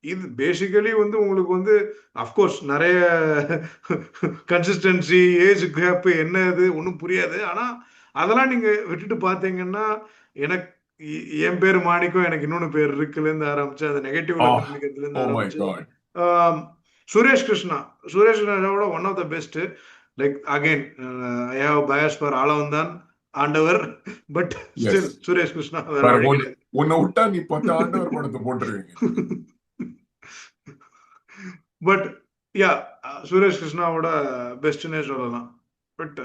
Speaker 1: இது பேசிக்கலி வந்து உங்களுக்கு வந்து அஃப்கோர்ஸ் நிறைய கன்சிஸ்டன்சி, ஏஜ் கேப் என்ன இது ஒன்றும் புரியாது. ஆனால் அதெல்லாம் நீங்கள் விட்டுட்டு பார்த்தீங்கன்னா, எனக்கு என் பேர் மாணிக்கம், எனக்கு இன்னொன்று பேர் இருக்குலேருந்து ஆரம்பிச்சு, அதை நெகட்டிவ்ல காமிக்கிறதுலேருந்து
Speaker 2: Oh my
Speaker 1: ஆரம்பிச்சு,
Speaker 2: God.
Speaker 1: சுரேஷ் கிருஷ்ணாவோட one of the best. Like again I have bias for Aalavandhan, ஆண்டவர். பட் ஸ்டில் சுரேஷ் கிருஷ்ணா வேற வழியில.
Speaker 2: உன்னை விட்டா நீ 10 ஆண்டவர் படத்தை போட்டுருவீங்க.
Speaker 1: பட் யா, சுரேஷ் கிருஷ்ணாவோட பெஸ்ட்னே சொல்லலாம். But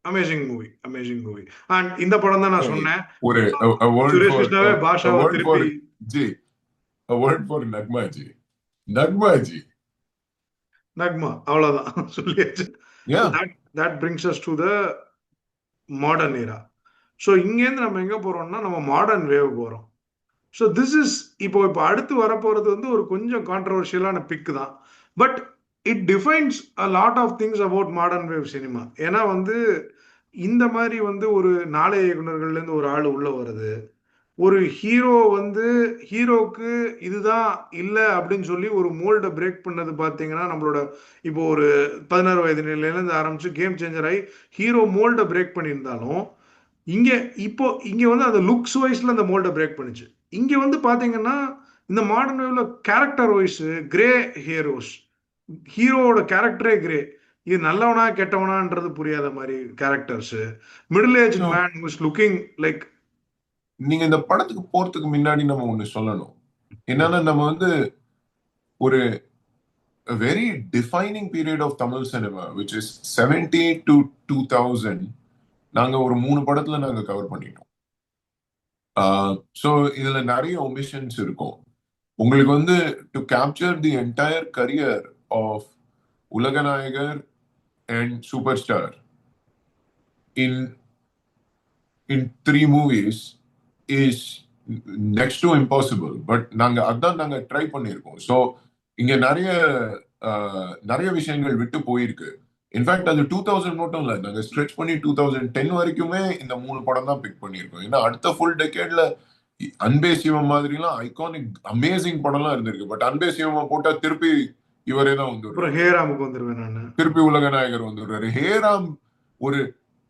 Speaker 1: amazing movie. அண்ட் இந்த படம் தான் நான் சொன்னேன்,
Speaker 2: ஒரு
Speaker 1: சுரேஷ் கிருஷ்ணாவே பாஷாவை திருப்பி
Speaker 2: a word for நக்மாஜி.
Speaker 1: நக்மா, அவ்வளவுதான் சொல்லியாச்சு. That brings us to the modern era. So இங்கேருந்து நம்ம எங்க போறோம்னா, நம்ம மாடர்ன் வேவ் போறோம். ஸோ திஸ் இஸ் இப்போ அடுத்து வரப்போறது வந்து ஒரு கொஞ்சம் கான்ட்ரவர்ஷியலான பிக் தான். But it defines a lot of things about modern wave cinema. ஏன்னா வந்து இந்த மாதிரி வந்து ஒரு நாளைய இயக்குனர்கள்லேருந்து ஒரு ஆள் உள்ள வருது. ஒரு ஹீரோ வந்து ஹீரோக்கு இதுதான் இல்லை அப்படின்னு சொல்லி ஒரு மோல்டை பிரேக் பண்ணது பார்த்தீங்கன்னா நம்மளோட இப்போ ஒரு 16 வயது நிலையிலேருந்து ஆரம்பிச்சு கேம் சேஞ்சர் ஆகி ஹீரோ மோல்டை பிரேக் பண்ணியிருந்தாலும் இங்க இப்போ இங்க வந்து அந்த லுக்ஸ் வைஸ்ல அந்த மோல்டை பிரேக் பண்ணுச்சு. இங்க வந்து பாத்தீங்கன்னா இந்த மாடர்ன் வேவ்ல கேரக்டர் வைஸ் கிரே ஹீரோஸ், ஹீரோவோட கேரக்டரே கிரே. இது நல்லவனா கெட்டவனான்றது புரியாத மாதிரி characters. Middle age
Speaker 2: so
Speaker 1: man was looking like.
Speaker 2: நீங்க இந்த படத்துக்கு போறதுக்கு முன்னாடி நம்ம ஒண்ணு சொல்லணும். என்னன்னா நம்ம வந்து ஒரு very defining period of Tamil cinema which is 70 to 2000 நாங்க ஒரு 3 படத்துல நாங்க கவர் பண்ணிட்டோம். ஸோ இதுல நிறைய ஒமிஷன்ஸ் இருக்கும். உங்களுக்கு வந்து to capture the entire career of உலகநாயகர் and super star in in 3 movies is next to impossible. But நாங்க ட்ரை பண்ணியிருக்கோம். ஸோ இங்க நிறைய விஷயங்கள் விட்டு போயிருக்கு. இன்ஃபேக்ட் அது 2000 மட்டும் இல்ல, நாங்க ஸ்ட்ரெச் பண்ணி 2010 வரைக்குமே இந்த 3 படம் தான் பிக் பண்ணியிருக்கோம். ஏன்னா அடுத்த ஃபுல் டெக்கேட்ல அன்பே சிவம் மாதிரிலாம் ஐகானிக் அமேசிங் படம்லாம் இருந்திருக்கு. பட் அன்பே சிவமா போட்டா திருப்பி இவரே தான்
Speaker 1: அப்புறம்
Speaker 2: வந்துடுறாரு.
Speaker 1: ஹேராமுக்கு வந்துருவேன் நான்.
Speaker 2: திருப்பி உலகநாயகர் வந்துடுறாரு. ஹேராம் ஒரு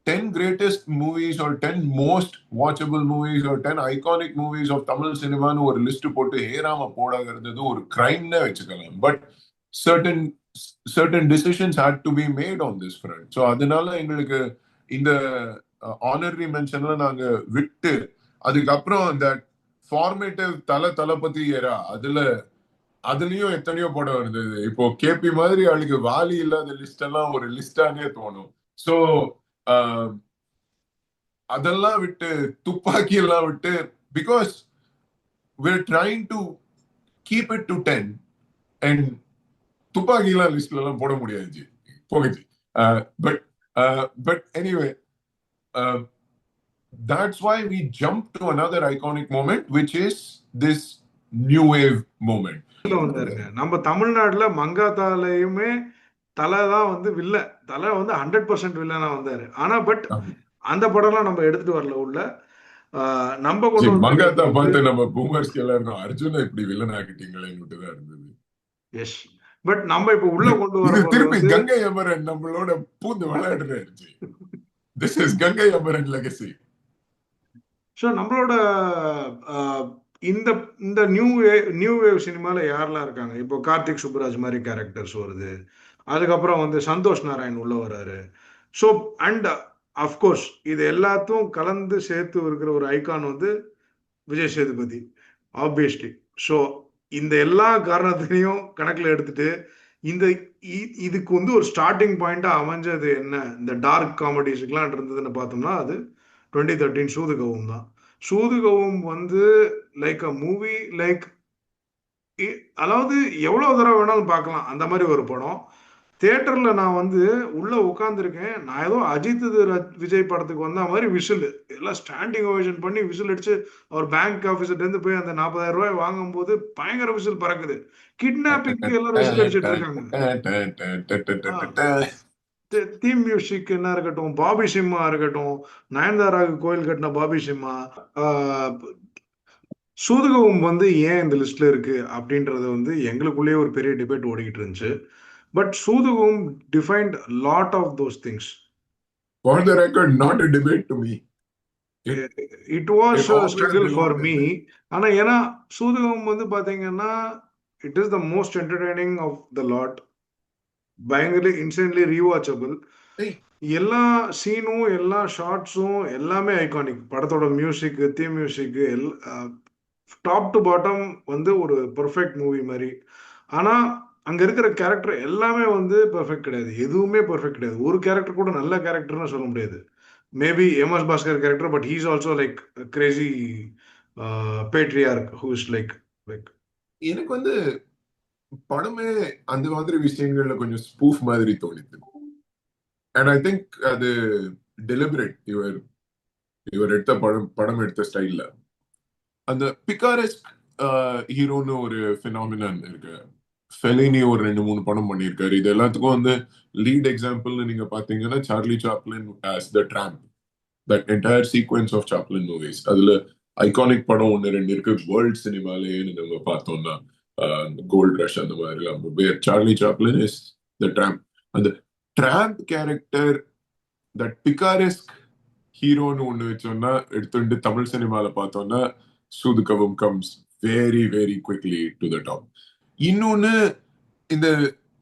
Speaker 2: 10 greatest movies or 10 most watchable movies or 10 iconic movies of Tamil cinema ன்னு ஒரு லிஸ்ட் போட்டு ஹேராம போடாதது ஒரு கிரைம்னே வச்சுக்கலாம். But certain certain decisions had to be made on this front. So அதனால எங்களுக்கு இந்த ஆனரரி மென்ஷன்ல நாங்க விட்டு அதுக்கப்புறம் அந்த ஃபார்மேட்டிவ் தளபதி ஏரா அதுலயும் எத்தனையோ படம் இருந்தது. இப்போ கேபி மாதிரி அவளுக்கு வாலி இல்லாத லிஸ்ட் எல்லாம் ஒரு லிஸ்டானே தோணும். ஸோ அதெல்லாம் விட்டு துப்பாக்கி எல்லாம் விட்டு because we're trying to keep it to 10 and துப்பாக்கி எல்லாம் லிஸ்ட்ல எல்லாம் போட முடியாது ஜி, போகச்சு. But but anyway that's why we jump to another iconic moment which is this new wave moment.
Speaker 1: வந்தாருங்க நம்ம தமிழ்நாட்டுல மங்காத்தாலையுமே தலை தான் வந்து வில்ல. தலை வந்து 100% வில்லனா வந்தாரு. ஆனா பட் அந்த படம்லாம் நம்ம எடுத்துட்டு வரல உள்ள. நம்ம கொண்டு
Speaker 2: மங்காத்தா
Speaker 1: வந்திருக்கிறது வந்து
Speaker 2: பார்த்து நம்ம பூமர்ஸ்க்கு எல்லாருக்கும் அர்ஜுனை இப்படி வில்லன் ஆக்கிட்டீங்களேன்னு தான் இருந்தது.
Speaker 1: எஸ். பட் நம்ம இப்ப உள்ள கொண்டு வர
Speaker 2: இது
Speaker 1: போறது
Speaker 2: திருப்பி
Speaker 1: வந்து
Speaker 2: கங்கை அமரன் நம்மளோட பூந்து விளையாடுறாரு. This is Gangai Amaran legacy.
Speaker 1: So நம்மளோட ஆஹ், இந்த இந்த நியூ வேவ் சினிமால யாரெல்லாம் இருக்காங்க? இப்போ கார்த்திக் சுப்புராஜ் மாதிரி கேரக்டர்ஸ் வருது. அதுக்கப்புறம் வந்து சந்தோஷ் நாராயண் உள்ள வராரு. ஸோ அண்ட் அஃப்கோர்ஸ் இது எல்லாத்தையும் கலந்து சேர்த்து இருக்கிற ஒரு ஐகான் வந்து விஜய் சேதுபதி ஆப்வியஸ்லி. ஸோ இந்த எல்லா காரணத்திலையும் கணக்கில் எடுத்துட்டு இந்த இதுக்கு வந்து ஒரு ஸ்டார்டிங் பாயிண்டா அமைஞ்சது என்ன இந்த டார்க் காமெடிஸுக்கெல்லாம் இருந்ததுன்னு பார்த்தோம்னா அது 2013 சூதுகவும் தான். சூதுகவும் வந்து லைக் அ மூவி லைக், அதாவது எவ்வளவு தடவை வேணாலும் பார்க்கலாம் அந்த மாதிரி ஒரு படம். தியேட்டர்ல நான் வந்து உள்ள உட்காந்துருக்கேன். நான் ஏதோ அஜித் விஜய் படத்துக்கு வந்த மாதிரி விசில் எல்லாம் ஸ்டாண்டிங் ஓவேஷன் பண்ணி விசில் அடிச்சு அவர் பேங்க் ஆஃபீஸர்ல இருந்து போய் அந்த 40,000 ரூபாய் வாங்கும் போது பயங்கர விசில் பறக்குது. கிட்னாப்பிங்க்கு எல்லாரும் விசில் அடிச்சிட்டு இருக்காங்க. தீம் மியூசிக் என்ன இருக்கட்டும், பாபி சிம்மா இருக்கட்டும், நயன்தாராவுக்கு கோயில் கட்டின பாபி சிம்மா. சூதுகவும் வந்து ஏன் இந்த லிஸ்ட்ல இருக்கு அப்படின்றது வந்து எங்களுக்குள்ளேயே ஒரு பெரிய டிபேட் ஓடிக்கிட்டு இருந்துச்சு. But Soodhu Kavvum defined lot of those things.
Speaker 2: For the record, not a debate to me.
Speaker 1: It
Speaker 2: It
Speaker 1: was
Speaker 2: always
Speaker 1: struggle for
Speaker 2: belonged in
Speaker 1: me.
Speaker 2: there.
Speaker 1: ஆனா ஏன்னா சூதுகவும் வந்து பாத்தீங்கன்னா it is the most entertaining of the lot. பயங்கர இன்ஸ்டன்ட்லி ரீவாச்சபிள்.
Speaker 2: Hey,
Speaker 1: எல்லா சீனும் எல்லா ஷார்ட்ஸும் எல்லாமே ஐகானிக். படத்தோட music, theme music, top to bottom வந்து ஒரு பெர்ஃபெக்ட் மூவி மாதிரி. ஆனா அங்க இருக்கிற கேரக்டர் எல்லாமே வந்து பெர்ஃபெக்ட் கிடையாது. எதுவுமே பெர்ஃபெக்ட் கிடையாது. ஒரு கேரக்டர் கூட நல்ல கேரக்டர்னு சொல்ல முடியாது. Maybe MS Bhaskar character, but he's also like crazy patriarch who is like
Speaker 2: எனக்கு வந்து படமே அந்த மாதிரி விஷயங்கள்ல கொஞ்சம் ஸ்பூஃப் மாதிரி தோணிது. அண்ட் ஐ திங்க் அது டெலிபரேட். இவர் எடுத்த படம் எடுத்த ஸ்டைல்ல அந்த பிகாரெஸ்க் ஹீரோன்னு ஒரு பினாமினன் இருக்கு. ஃபெலினி ஒரு 2-3 படம் பண்ணியிருக்காரு. இது எல்லாத்துக்கும் வந்து லீட் எக்ஸாம்பிள்னு நீங்க பாத்தீங்கன்னா Charlie Chaplin as the tramp. That entire sequence of Chaplin movies அதுல ஐகானிக் படம் ஒன்று ரெண்டு இருக்கு வேர்ல்ட் சினிமாலேன்னு நம்ம பார்த்தோம்னா கோல்ட் ரஷ் அந்த மாதிரி Charlie Chaplin is the tramp. அந்த ட்ராம்ப் கேரக்டர் தட் பிகாரிஸ்க் ஹீரோன்னு ஒண்ணு வச்சோம்னா எடுத்துட்டு தமிழ் சினிமால பார்த்தோம்னா Soodhu Kavvum comes very very quickly to the top. இன்னொன்னு இந்த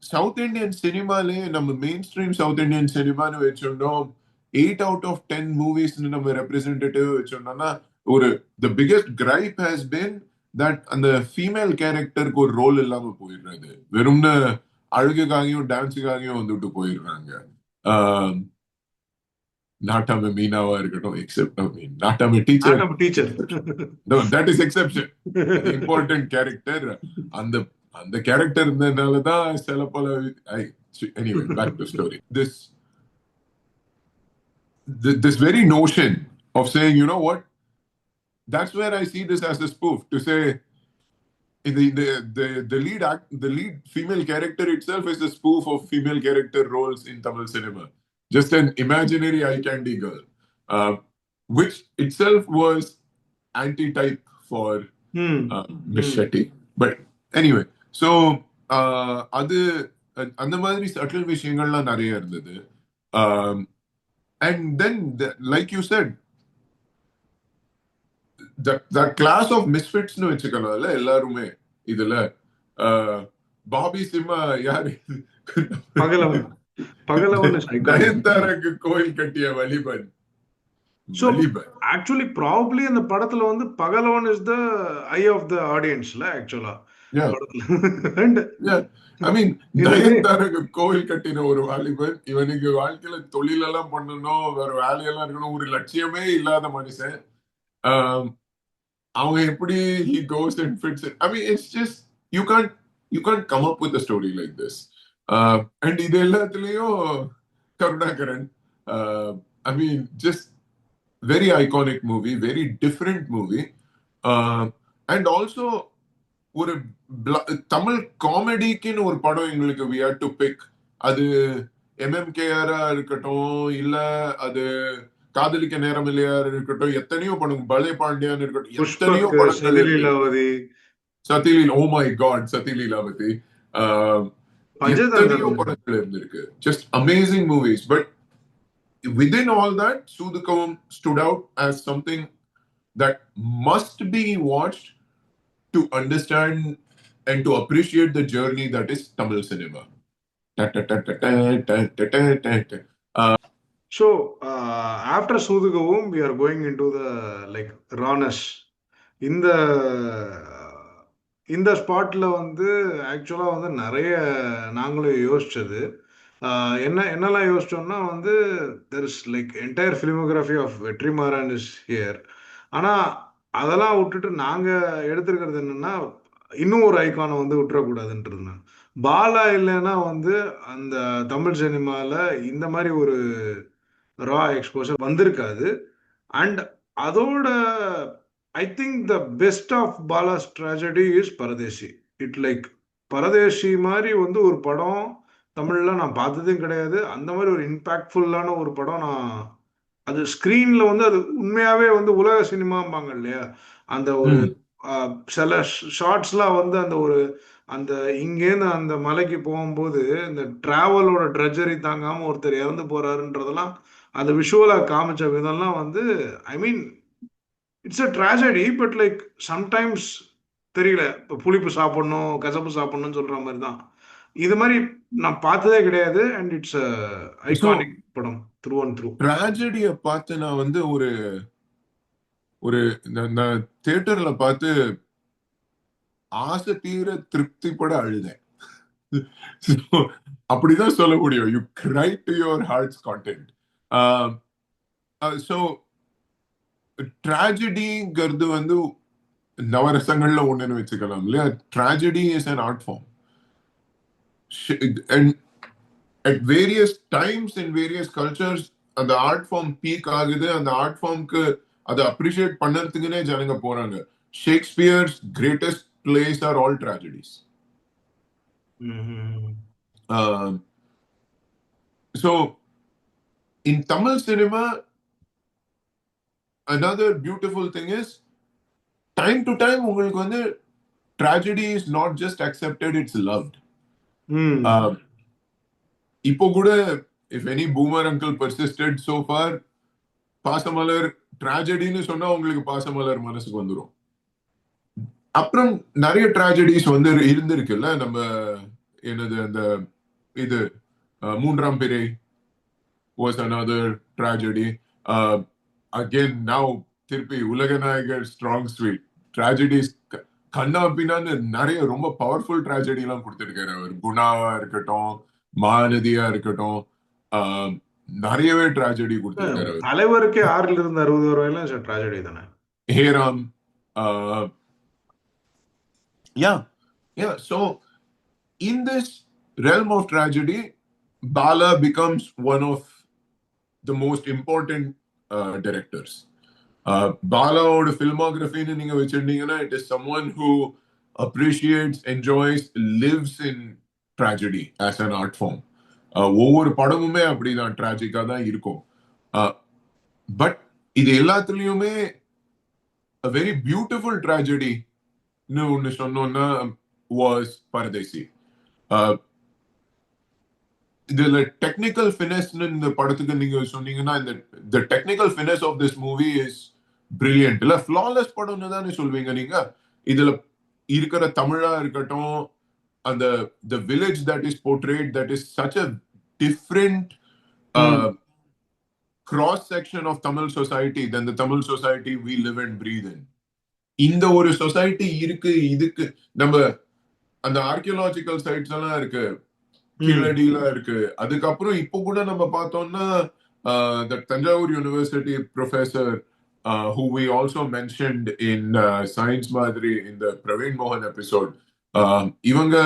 Speaker 2: சவுத் இந்தியன் சினிமாலே நம்ம மெயின் ஸ்ட்ரீம் சவுத் இந்தியன் சினிமான்னு வச்சிருந்தோம் 8 out of 10 மூவிஸ் நம்ம ரெப்ரஸன்டேட்டிவ் வச்சிருந்தோம்னா ஒரு the biggest gripe has been that அந்த ஃபீமேல் கேரக்டருக்கு ஒரு ரோல் இல்லாம போயிடுறது, வெறும்னு அழுகுக்காகவும் டான்ஸுக்காகவும் வந்துட்டு போயிடுறாங்க. நாட்டாம மீனாவா இருக்கட்டும், except Nattamai teacher,
Speaker 1: teacher
Speaker 2: that is exception. Important character. அந்த அந்த கேரக்டர் இருந்ததுனாலதான் சில பல anyway back to story. This very notion of saying, you know what, that's where I see this as a spoof to say the lead female character itself is a spoof of female character roles in Tamil cinema, just an imaginary eye candy girl, which itself was anti-type for Miss Shetty. But anyway, so அது அந்த மாதிரி சட்டில் விஷயங்கள்லாம் நிறைய இருந்தது. And then like you said, the class of misfits னு வச்சுக்கலாம்ல எல்லாருமே இதுல. பாபி சிம்மா யாரு,
Speaker 1: பகலவன்
Speaker 2: நயன்தாராக்கு கோயில் கட்டிய வலிபன்.
Speaker 1: So actually probably அந்த படத்துல வந்து பகலவன் is the eye of the audienceல ஆக்சுவலா.
Speaker 2: And I mean நயன்தாராக்கு கோயில் கட்டின ஒரு வாலிபன், இவனுக்கு வாழ்க்கையில தொழிலெல்லாம் பண்ணணும், வேற வேலையெல்லாம் இருக்கணும், ஒரு லட்சியமே இல்லாத மனுஷன். அவங்க எப்படி he goes and fits it. I mean it's just you can't come up with a story like this. And இது எல்லாத்துலயும் Karunakaran, I mean just very iconic movie, very different movie. And also ஒரு தமிழ் காமெடிக்குன்னு ஒரு படம் எங்களுக்கு we had to pick. அது MMKR இருக்கட்டும், இல்ல அது காதலிக்க நேரம் இல்லையா இருக்கட்டும், எத்தனையோ படம், பலே பாண்டியான்னு இருக்கட்டும், எத்தனையோ படங்கள் இருக்கு. சதிலீலா, ஓ மை காட், சதிலீலாவதி, எத்தனையோ படங்கள் இருந்திருக்கு. Just amazing movies. But within all that, Soodhukavam stood out as something that must be watched to understand and to appreciate the journey that is Tamil cinema.
Speaker 1: So after Soodhukavam, we are going into the like rawness. இந்த ஸ்பாட்ல வந்து ஆக்சுவலா வந்து நிறைய நாங்களும் யோசிச்சது. என்னெல்லாம் யோசிச்சோம்னா வந்து there is like entire filmography of Vetrimaaran is here. ஆனால் அதெல்லாம் விட்டுட்டு நாங்கள் எடுத்துருக்கிறது என்னென்னா இன்னும் ஒரு ஐக்கானை வந்து விட்டுறக்கூடாதுன்றது. பாலா இல்லைன்னா வந்து அந்த தமிழ் சினிமாவில் இந்த மாதிரி ஒரு ரா எக்ஸ்போஷர் வந்திருக்காது. அண்ட் அதோட I think the best of Bala's tragedy is Paradesi. It like Paradesi மாதிரி வந்து ஒரு படம் தமிழ்ல நான் பார்த்ததும் கிடையாது. அந்த மாதிரி ஒரு இம்பாக்ட்ஃபுல்லான ஒரு படம் நான் அது ஸ்க்ரீன்ல வந்து அது உண்மையாவே வந்து உலக சினிமாம்பாங்க இல்லையா, அந்த ஒரு சில ஷார்ட்ஸ்லாம் வந்து அந்த ஒரு அந்த இங்கேருந்து அந்த மலைக்கு போகும்போது இந்த டிராவலோட ட்ரெஜரி தாங்காம ஒருத்தர் இறந்து போறாருன்றதெல்லாம் அந்த விஷுவலா காமிச்ச விதம்லாம் வந்து I mean it's a tragedy. But like sometimes தெரியல, இப்போ புளிப்பு சாப்பிடணும் கசப்பு சாப்பிடணும்னு சொல்ற மாதிரி தான். இது மாதிரி நான் பார்த்ததே கிடையாது. அண்ட் இட்ஸ் ஐகானிக் படம் த்ரூ அண்ட் த்ரூ.
Speaker 2: ட்ராஜடியை பார்த்து நான் வந்து ஒரு நான் தியேட்டர்ல பார்த்து ஆசை தீர திருப்திப்பட அழுதேன். அப்படிதான் சொல்ல முடியும். You cry to your heart's content. So ட்ராஜடிங்கிறது வந்து நவரசங்கள்ல ஒண்ணுன்னு வச்சுக்கலாம் இல்லையா. Tragedy is an art form. And at various times in various cultures அந்த ஆர்ட் ஃபார்ம் பீக் ஆகுது. அந்த ஆர்ட் ஃபார்ம்க்கு அதை அப்ரிஷியேட் பண்ணறதுக்குன்னே ஜனங்க போறாங்க. Shakespeare's greatest plays are all tragedies. So in Tamil cinema, another beautiful thing is time to time உங்களுக்கு வந்து tragedy is not just accepted, it's loved.
Speaker 1: ம்.
Speaker 2: Uh, இப்போ கூட if any boomer uncle persisted so far, Pasamalar tragedy-ன்னு சொன்னா உங்களுக்கு பாசமலர் மனசுக்கு வந்துரும். அப்புறம் நிறைய tragedies வந்து இருந்திருக்குல்ல. நம்ம என்னது அந்த இது மூன்றாம் பிறை was another tragedy. Again now திருப்பி உலகநாயகர் ஸ்ட்ராங் ஸ்வீட் tragedies கண்ணா பின்னான்னு நிறைய ரொம்ப பவர்ஃபுல் tragedy எல்லாம் கொடுத்திருக்காரு அவர். குணாவா இருக்கட்டும், மாநதியா இருக்கட்டும், நிறையவே tragedy கொடுத்திருக்காரு அவர்.
Speaker 1: தலைவருக்கே 6ல இருந்து 60 வரையிலும் ட்ராஜடி தானே.
Speaker 2: Hey Ram, yeah, yeah. So in this realm of tragedy, Bala becomes one of the most important directors. Balaவோட filmography-ன்னு நீங்க வச்சிருந்தீங்கன்னா, it is someone who appreciates, enjoys, lives in tragedy as an art form. ஒவ்வொரு படமுமே அப்படிதான் டிராஜிக்கா தான் இருக்கும். பட் இது எல்லாத்துலயுமே a very beautiful tragedy ன்னு ஒண்ணு சொன்னோம்னா was பரதேசி. இதுல டெக்னிக்கல் ஃபினஸ் இந்த படத்துக்கு நீங்க சொன்னீங்கன்னா, இந்த the technical finesse of this movie is brilliant. இல்ல flawless படம்னு தானே சொல்வீங்க நீங்க. இதுல இருக்கிற தமிழா இருக்கட்டும், அந்த the village that is portrayed, that is such a different cross section of Tamil society than the Tamil society we live and breathe in. இந்த ஒரு சொசைட்டி இருக்கு. இதுக்கு நம்ம அந்த ஆர்கியலாஜிக்கல் சைட்ஸ் எல்லாம் இருக்கு, கீழடியில இருக்கு. அதுக்கப்புறம் இப்போ கூட நம்ம பார்த்தோம்னா the Tanjavur University professor who we also mentioned in Science Maadiri in the Praveen Mohan episode, இவங்க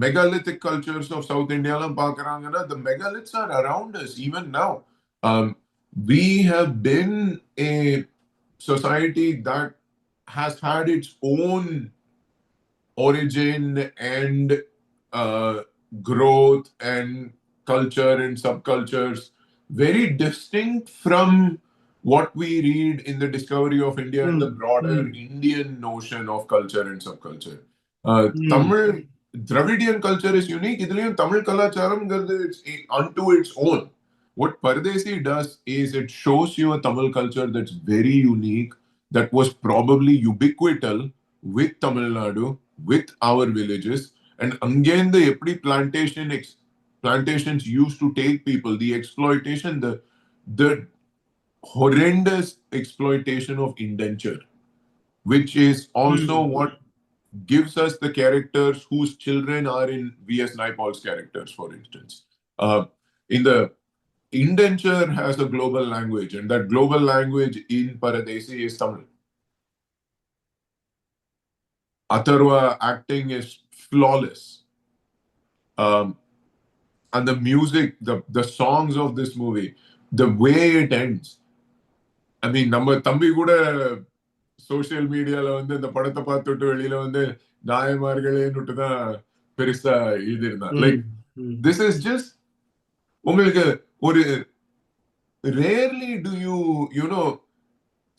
Speaker 2: megalithic cultures of South India எல்லாம் பார்க்கறாங்கன்னா, the megaliths are around us even now. We have been a society that has had its own origin and growth and culture and subcultures very distinct from what we read in the discovery of India and the broader Indian notion of culture and subculture. Tamil Dravidian culture is unique. இதுலயும் Tamil கலாச்சாரம்ங்கிறது unto its own. What Pardesi does is it shows you a Tamil culture that's very unique, that was probably ubiquital with Tamil Nadu, with our villages. And again, the எப்படி plantations used to take people, the exploitation, the horrendous exploitation of indenture, which is also what gives us the characters whose children are in V.S. Naipaul's characters, for instance. In the indenture has a global language, and that global language in Paradesi is Tamil. Atharva acting is flawless. And the music, the songs of this movie, the way it ends. I mean, நம்ம தம்பி கூட சோசியல் மீடியால வந்து இந்த படத்தை பார்த்துட்டு வெளியில வந்து நாயமார்களேன்னுட்டு தான் பெருசா எழுதியிருந்தான். லைக் திஸ் இஸ் ஜஸ்ட் உங்களுக்கு ஒரு rarely to you know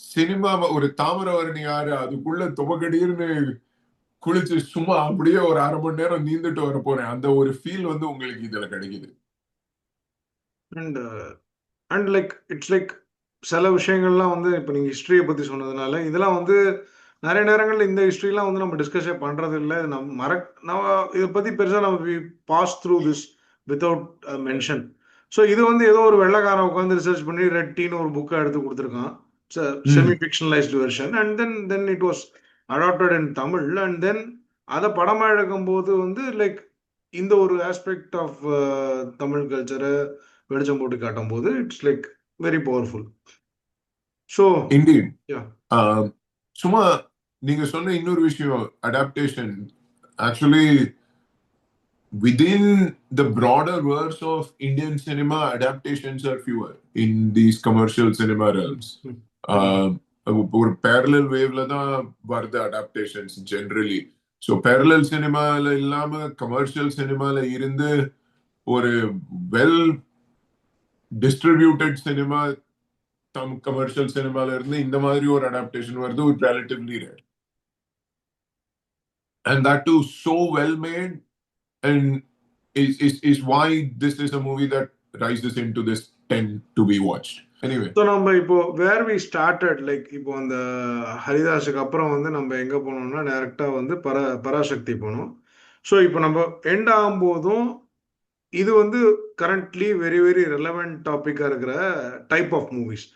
Speaker 2: cinema ஒரு தாமிரவரணி ஆறு அதுக்குள்ள துவக்கடின்னு குளிச்சு சும்மா அப்படியே ஒரு 1/2 மணி நேரம் நீந்துட்டு வர போறேன், அந்த ஒரு ஃபீல் வந்து உங்களுக்கு இதுல கிடைக்குது.
Speaker 1: அண்ட் லைக் இட்ஸ் லைக் சில விஷயங்கள்லாம் வந்து இப்போ நீங்கள் ஹிஸ்ட்ரியை பற்றி சொன்னதுனால இதெல்லாம் வந்து நிறைய நேரங்களில் இந்த ஹிஸ்ட்ரிலாம் வந்து நம்ம டிஸ்கஸே பண்ணுறது இல்லை. நம்ம இதை பற்றி பெருசாக நம்ம pass through this without mention. So இது வந்து ஏதோ ஒரு வெள்ளைக்காரன் உட்காந்து ரிசர்ச் பண்ணி ரெட்டின்னு ஒரு புக்கை எடுத்து கொடுத்துருக்கான், semi fictionalised version. And then it was adapted in Tamil. And then அதை படமாக எடுக்கும்போது வந்து லைக் இந்த ஒரு ஆஸ்பெக்ட் ஆஃப் தமிழ் கல்ச்சரை வெளிச்சம் போட்டு காட்டும் போது it's like very powerful. So
Speaker 2: indeed. சும்மா நீங்க சொன்ன இன்னொரு விஷயம், adaptation. Actually within the broader verse of Indian cinema, adaptations are fewer in these commercial cinema realms. ஒரு parallel waveல தான் வருது adaptations generally. So parallel cinemaல இல்லாம commercial cinemaல இருந்து ஒரு well distributed cinema, கமர்ஷியல் சினிமால இருந்து இந்த மாதிரி ஒரு அடாப்டேஷன் வருது, ஒரு relatively rare. and that too so well made, and is why this is a movie that rises into this 10 to be watched. Anyway,
Speaker 1: so நம்ம இப்போ வேர் வி ஸ்டார்டட் லைக் இப்போ அந்த ஹரிதாஸுக்கு அப்புறம் வந்து நம்ம எங்கே போனோம்னா டைரெக்டாக வந்து பராசக்தி போனோம். ஸோ இப்போ நம்ம எண்ட் ஆகும்போதும் இது வந்து கரண்ட்லி வெரி வெரி ரெலவெண்ட் டாப்பிக்காக இருக்கிற டைப் ஆஃப் மூவிஸ்.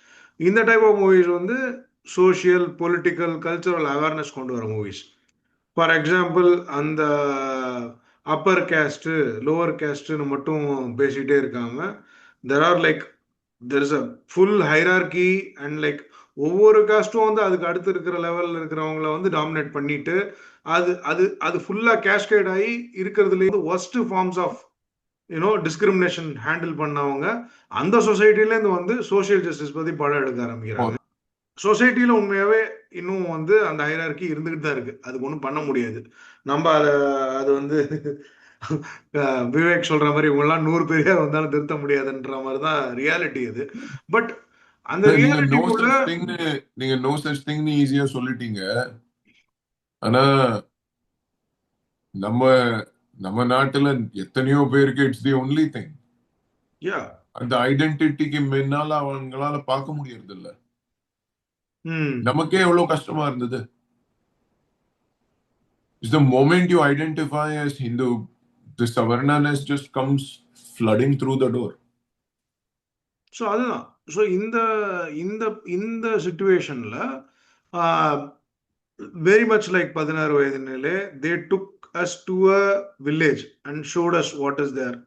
Speaker 1: இந்த டைப் ஆஃப் மூவிஸ் வந்து சோஷியல் பொலிட்டிக்கல் கல்ச்சுரல் அவேர்னஸ் கொண்டு வர மூவிஸ். ஃபார் எக்ஸாம்பிள் அந்த அப்பர் கேஸ்ட்டு லோவர் கேஸ்ட்டுன்னு மட்டும் பேசிகிட்டே இருக்காங்க. There are like there is a full hierarchy and like ஒவ்வொரு காஸ்ட்டும் வந்து அதுக்கு அடுத்து இருக்கிற லெவலில் இருக்கிறவங்கள வந்து டாமினேட் பண்ணிட்டு அது அது அது ஃபுல்லாக கேஸ்கேட் ஆகி இருக்கிறதுலேயே worst forms of discrimination handle பண்ணவங்க அந்த சொசைட்டிலேருந்து வந்து சோஷியல் ஜஸ்டிஸ் பற்றி படம் எடுக்க ஆரம்பிக்கிறாங்க. சொசைட்டியில் உண்மையாகவே இன்னும் வந்து அந்த ஹைரார்கி இருந்துகிட்டு தான் இருக்கு. அதுக்கு ஒன்றும் பண்ண முடியாது. நம்ம அது வந்து விவேக் சொல்ற மாதிரி இவங்கெல்லாம் 100 பெரியார் வந்தாலும் திருத்த முடியாதுன்ற மாதிரி தான் ரியாலிட்டி அது. பட் அந்த ரியாலிட்டிக்குள்ள
Speaker 2: நீங்க நோ சச் திங்னு ஈஸியா சொல்லிட்டீங்க. ஆனா நம்ம நம்ம நாட்டுல எத்தனையோ பேருக்கு இட்ஸ் தி ஒன்லி திங். அந்த ஐடென்டிட்டிக்கு முன்னால அவங்களால பார்க்க முடியறது இல்ல. நமக்கே எவ்வளவு கஷ்டமா இருந்தது. Is the moment you identify as Hindu, the Savarnaness just comes flooding through the door.
Speaker 1: So அதுதான். ஸோ இந்த இந்த இந்த சிச்சுவேஷன்ல very much like 16 Vayathinile they took us to a village and showed us what is there.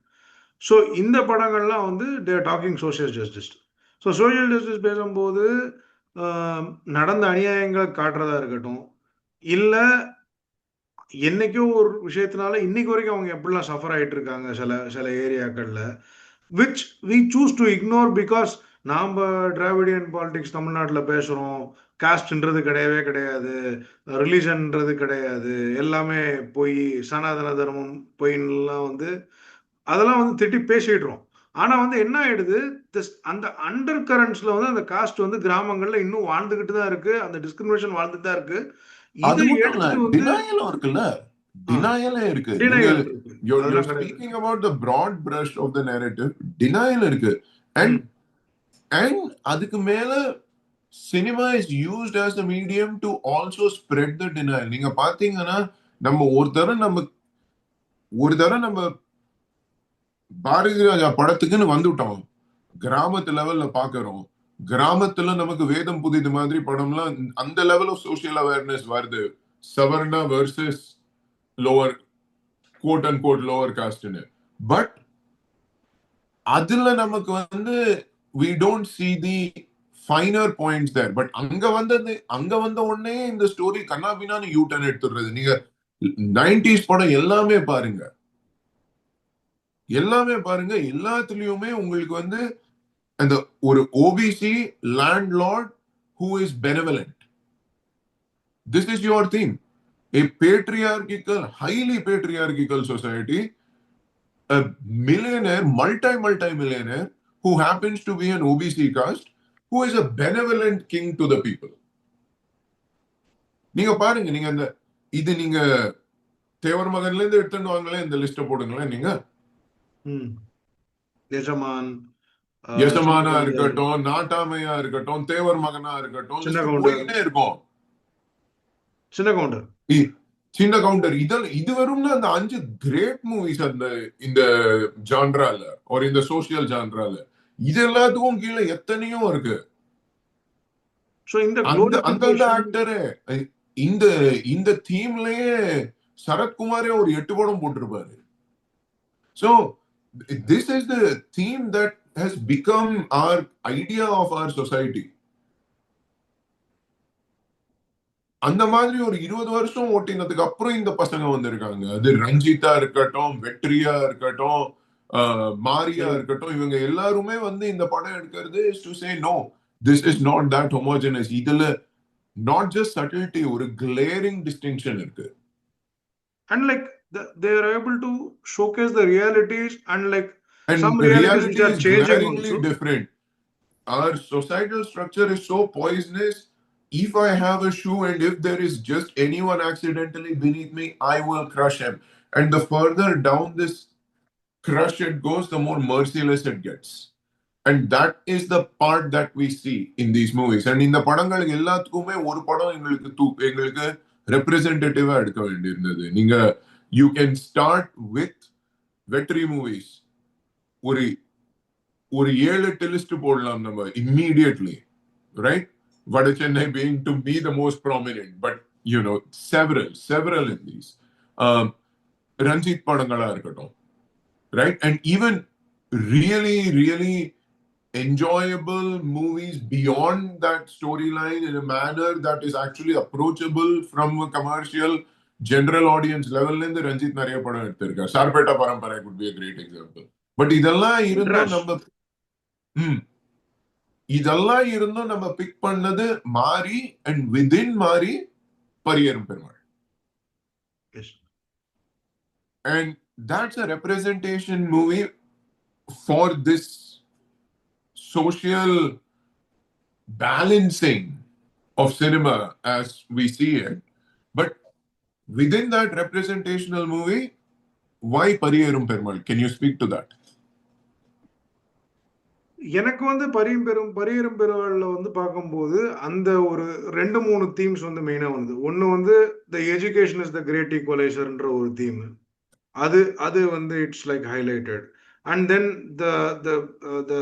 Speaker 1: So இந்த படங்கள்லாம் வந்து they're talking social justice. So social justice பேசும்போது நடந்த அநியாயங்களை காட்டுறதா இருக்கட்டும், இல்லை என்னைக்கோ ஒரு விஷயத்தினால இன்னைக்கு வரைக்கும் அவங்க எப்படிலாம் சஃபர் ஆகிட்டு இருக்காங்க சில சில ஏரியாக்களில், which we choose to ignore because நாம் டிராவிடியன் பாலிடிக்ஸ் தமிழ்நாட்டில் பேசுகிறோம். காஸ்ட்ன்றது கிடையவே கிடையாது, ரிலீஜன்ன்றது கிடையாது, எல்லாமே போய் சனாதன தர்மம் பொய்லாம் வந்து அதெல்லாம் வந்து திட்டி பேசிடுறோம். ஆனால் வந்து என்ன ஆயிடுது, அந்த அண்டர் கரண்ட்ஸில் வந்து அந்த காஸ்ட் வந்து கிராமங்களில் இன்னும் வாழ்ந்துக்கிட்டு தான் இருக்கு, அந்த டிஸ்கிரிமினேஷன் வாழ்ந்துட்டு தான் இருக்கு.
Speaker 2: இது எடுத்து வந்து இருக்குல்ல, டினாயலே இருக்கு. You're speaking about the broad brush of the narrative. Denial இருக்கு. And அதுக்கு மேல cinema is used as a medium to also spread the denial. நீங்க பாத்தீங்கன்னா நம்ம ஒரு தடவை நம்ம பாரதி ராஜா படத்துக்குன்னு வந்துட்டோம், கிராமத்து லெவல்ல பாக்குறோம். கிராமத்துல நமக்கு வேதம் புதிது மாதிரி படம்லாம் அந்த லெவல் ஆஃப் சோஷியல் அவேர்னஸ் வருது. சவர்ணா வர்சஸ் லோவர் கோட் அண்ட் கோட் லோவர் காஸ்ட்னு. பட் அதுல நமக்கு வந்து we don't see the finer points there. But அங்க வந்த உடனே இந்த ஸ்டோரி கண்ணாபின்னான்னு யூ டர்ன் எடுத்துடுறது. நீங்க 90s படம் எல்லாமே பாருங்க, எல்லாத்துலயுமே உங்களுக்கு வந்து அந்த ஒரு OBC landlord who is benevolent. This is your theme. A patriarchal, highly patriarchal society, a millionaire, multi-millionaire who happens to be an OBC caste, who is a benevolent king to the people. நீங்க பாருங்க, நீங்க அந்த இது நீங்க தேவர் மகன்ல இருந்து எடுத்துட்டு வாங்களேன், இந்த லிஸ்ட போடுங்களேன். நீங்க யசமானா இருக்கட்டும், நாட்டாமையா இருக்கட்டும், தேவர் மகனா இருக்கட்டும், போயிட்டே இருக்கும். சின்ன கவுண்டர் இது வரும்னா அந்த 5 கிரேட் மூவிஸ் அந்த இந்த ஜான்ரால ஒரு இந்த சோசியல் ஜான்ரால இது எல்லாத்துக்கும் கீழே எத்தனையோ இருக்கு. அந்த ஆக்டரு இந்த தீம்லயே சரத்குமாரே ஒரு 8 படம் போட்டிருப்பாரு. So this is the theme that has become our idea of our society. அந்த மாதிரி ஒரு 20 வருஷம் ஓட்டினதுக்கு அப்புறம் இந்த பசங்க வந்திருக்காங்க. அது ரஞ்சிதா இருக்கட்டும், வெற்றியா இருக்கட்டும், மாரியா இருக்கட்டும், இவங்க எல்லாருமே வந்து இந்த படம் எடுக்கிறது is to say no, this is not that homogeneous. இதுல not just subtlety, ஒரு glaring distinction இருக்கு. And like they are able to showcase the realities and like some realities which are changing also. Different. Our societal structure is so poisonous if I have a shoe and if there is just anyone accidentally beneath me, I will crush him. And the further down this crush it goes, the more merciless it gets. And that is the part that we see in these movies. And இந்த படங்கள் எல்லாத்துக்குமே ஒரு படம் எங்களுக்கு ரெப்ரசன்டேட்டிவா எடுக்க வேண்டியிருந்தது. நீங்க you can start with வெற்றி மூவிஸ். ஒரு ஒரு 7-8 லிஸ்ட் போடலாம் நம்ம immediately, right? Vada Chennai being to me the most prominent, but you know, several in these. Ranjit படங்களா இருக்கட்டும், right? And even really enjoyable movies beyond that storyline in a manner that is actually approachable from a commercial general audience level. In the Ranjit நிறைய படம் எடுத்திருக்கார். சார்பேட்டா பரம்பரை could be a great example. But இதெல்லாம் இருந்தும்
Speaker 1: மெட்ராஸ்.
Speaker 2: நம்ம இதெல்லாம் இருந்தும் நம்ம பிக் பண்ணது மாறி அண்ட் விதின் மாறி பரியரும் Perumal.
Speaker 1: Yes.
Speaker 2: And that's a representation movie for this social balancing of cinema as we see it. But within that representational movie, why Pariyerum Perumal? Can you speak to that?
Speaker 1: எனக்கு வந்து பரியரும் பெருவாள்ல வந்து பார்க்கும்போது அந்த ஒரு 2-3 தீம்ஸ் வந்து மெயினா வந்து ஒன்னு வந்து the education is the great ஈக்குவலைசர்ன்ற ஒரு தீம். அது அது வந்து it's like highlighted. And then the the the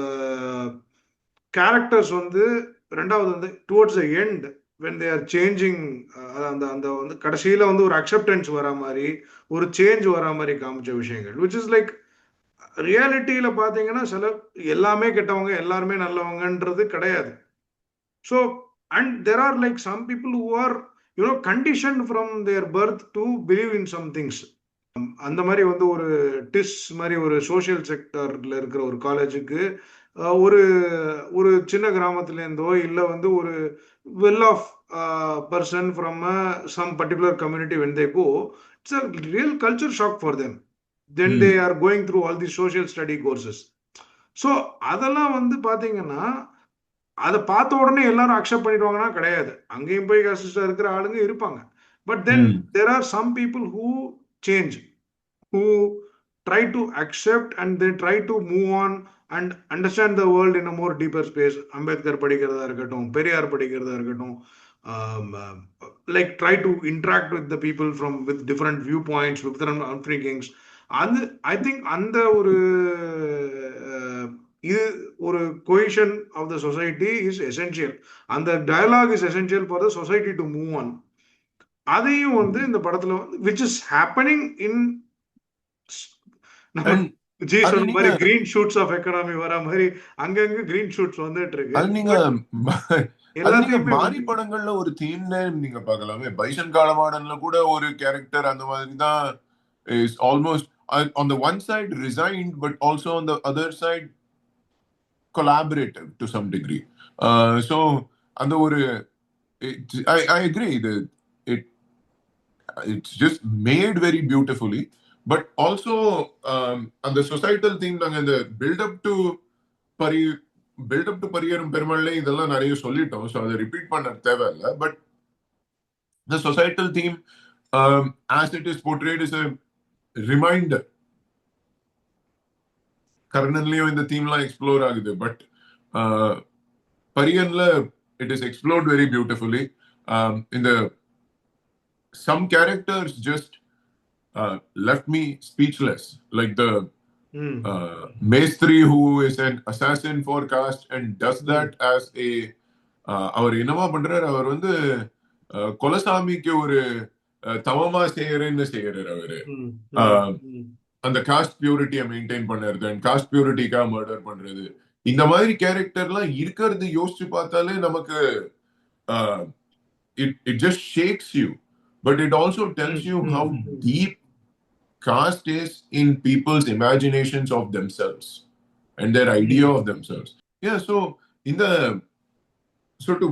Speaker 1: characters வந்து ரெண்டாவது வந்து towards the end when they are changing, அந்த அந்த வந்து கடைசியில வந்து ஒரு அக்செப்டன்ஸ் வர மாதிரி ஒரு சேஞ்ச் வர மாதிரி காமிச்ச விஷயங்கள் விச் இஸ் லைக் ரியாலிட்டியில பாத்தீங்கன்னா சில எல்லாமே கெட்டவங்க எல்லாருமே நல்லவங்கன்றது கிடையாது. So and there are like some people who are you know condition from their birth to believe in some things. அந்த மாதிரி வந்து ஒரு டிஸ் மாதிரி ஒரு சோஷியல் செக்டர்ல இருக்கிற ஒரு காலேஜுக்கு ஒரு ஒரு சின்ன கிராமத்துலேருந்தோ இல்லை வந்து ஒரு well off person from some particular community when they go, it's a real culture shock for them. Then they are going through all the social study courses. So அதெல்லாம் வந்து பார்த்தீங்கன்னா அதை பார்த்த உடனே எல்லாரும் அக்செப்ட் பண்ணிடுவாங்கன்னா கிடையாது. அங்கேயும் போய் கசிஸ்டா இருக்கிற ஆளுங்க இருப்பாங்க. But then there are some people who change, who try to accept and they try to move on and understand the world in a more deeper space. Ambedkar படிக்கிறதா இருக்கட்டும், பெரியார் படிக்கிறதா இருக்கட்டும், like try to interact with the people from with different viewpoints, with different upbringings. அந்த ஐ திங்க் அந்த ஒரு இது ஒரு cohesion of the society is essential. அந்த dialogue is essential for the society to move on. அதையும் வந்து இந்த படத்துல which is happening in நம்ம ஜி சொன்ன மாதிரி கிரீன் ஷூட்ஸ் ஆஃப் எக்கனாமி வர மாதிரி அங்கங்க கிரீன் ஷூட்ஸ் வந்துட்டு இருக்கு.
Speaker 2: அது நீங்க மாரி படங்கள்ல ஒரு தீம் நீங்க பார்க்கலாமே. பைசன் காலமாடன்ல கூட ஒரு கேரக்டர் அந்த மாதிரி தான் is almost on the one side resigned but also on the other side collaborative to some degree. So அந்த ஒரு I agree that it's just made very beautifully. But also on the societal theme நாங்க இந்த build up to பரியரும் பெருமாள்ல இதெல்லாம் நிறைய சொல்லிட்டோம். ஸோ அதை ரிப்பீட் பண்ண தேவையில்லை. But the societal theme as it is portrayed is a reminder. கர்ணன்லயும் இந்த தீம்லாம் எக்ஸ்ப்ளோர் ஆகுது. பட் பரியன்ல it is explored very beautifully. In the some characters just left me speechless, like the Maestri, who is an assassin for caste and does that as a அவர் என்னவா பண்றாரு, அவர் வந்து கொலசாமிக்கு ஒரு தவமா செய்யறேன்னு செய்யறாரு. அவரு அந்த காஸ்ட் பியூரிட்டியை மெயின்டைன் பண்றது அண்ட் காஸ்ட் பியூரிட்டிக்காக மர்டர் பண்றது, இந்த மாதிரி கேரக்டர்லாம் இருக்கிறது யோசிச்சு பார்த்தாலே நமக்கு it just shakes you, but it also tells you how deep caste is in people's imaginations of themselves and their idea of themselves. Yeah, so to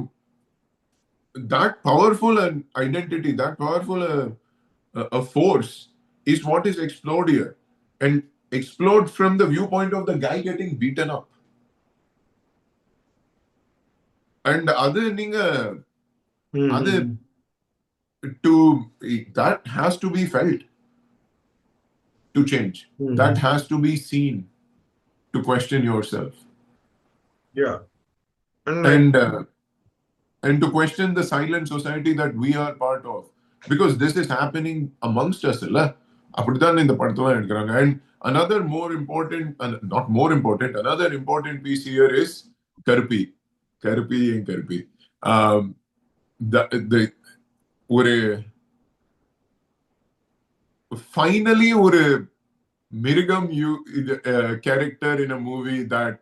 Speaker 2: that powerful an identity, that powerful a force is what is explored here, and explored from the viewpoint of the guy getting beaten up. And other நீங்க அது
Speaker 1: Mm-hmm.
Speaker 2: to that has to be felt to change. That
Speaker 1: Mm-hmm.
Speaker 2: has to be seen to question yourself.
Speaker 1: Yeah. And like,
Speaker 2: And and to question the silent society that we are part of, because this is happening amongst us இல்ல அப்படித்தான் இந்த படத்தெல்லாம் எடுக்கிறாங்க. And another more important, not more important, another important piece here is கருப்பி. கருப்பி and கருப்பி. um, the ஒரு finally ஒரு மிருகம் you character in a movie that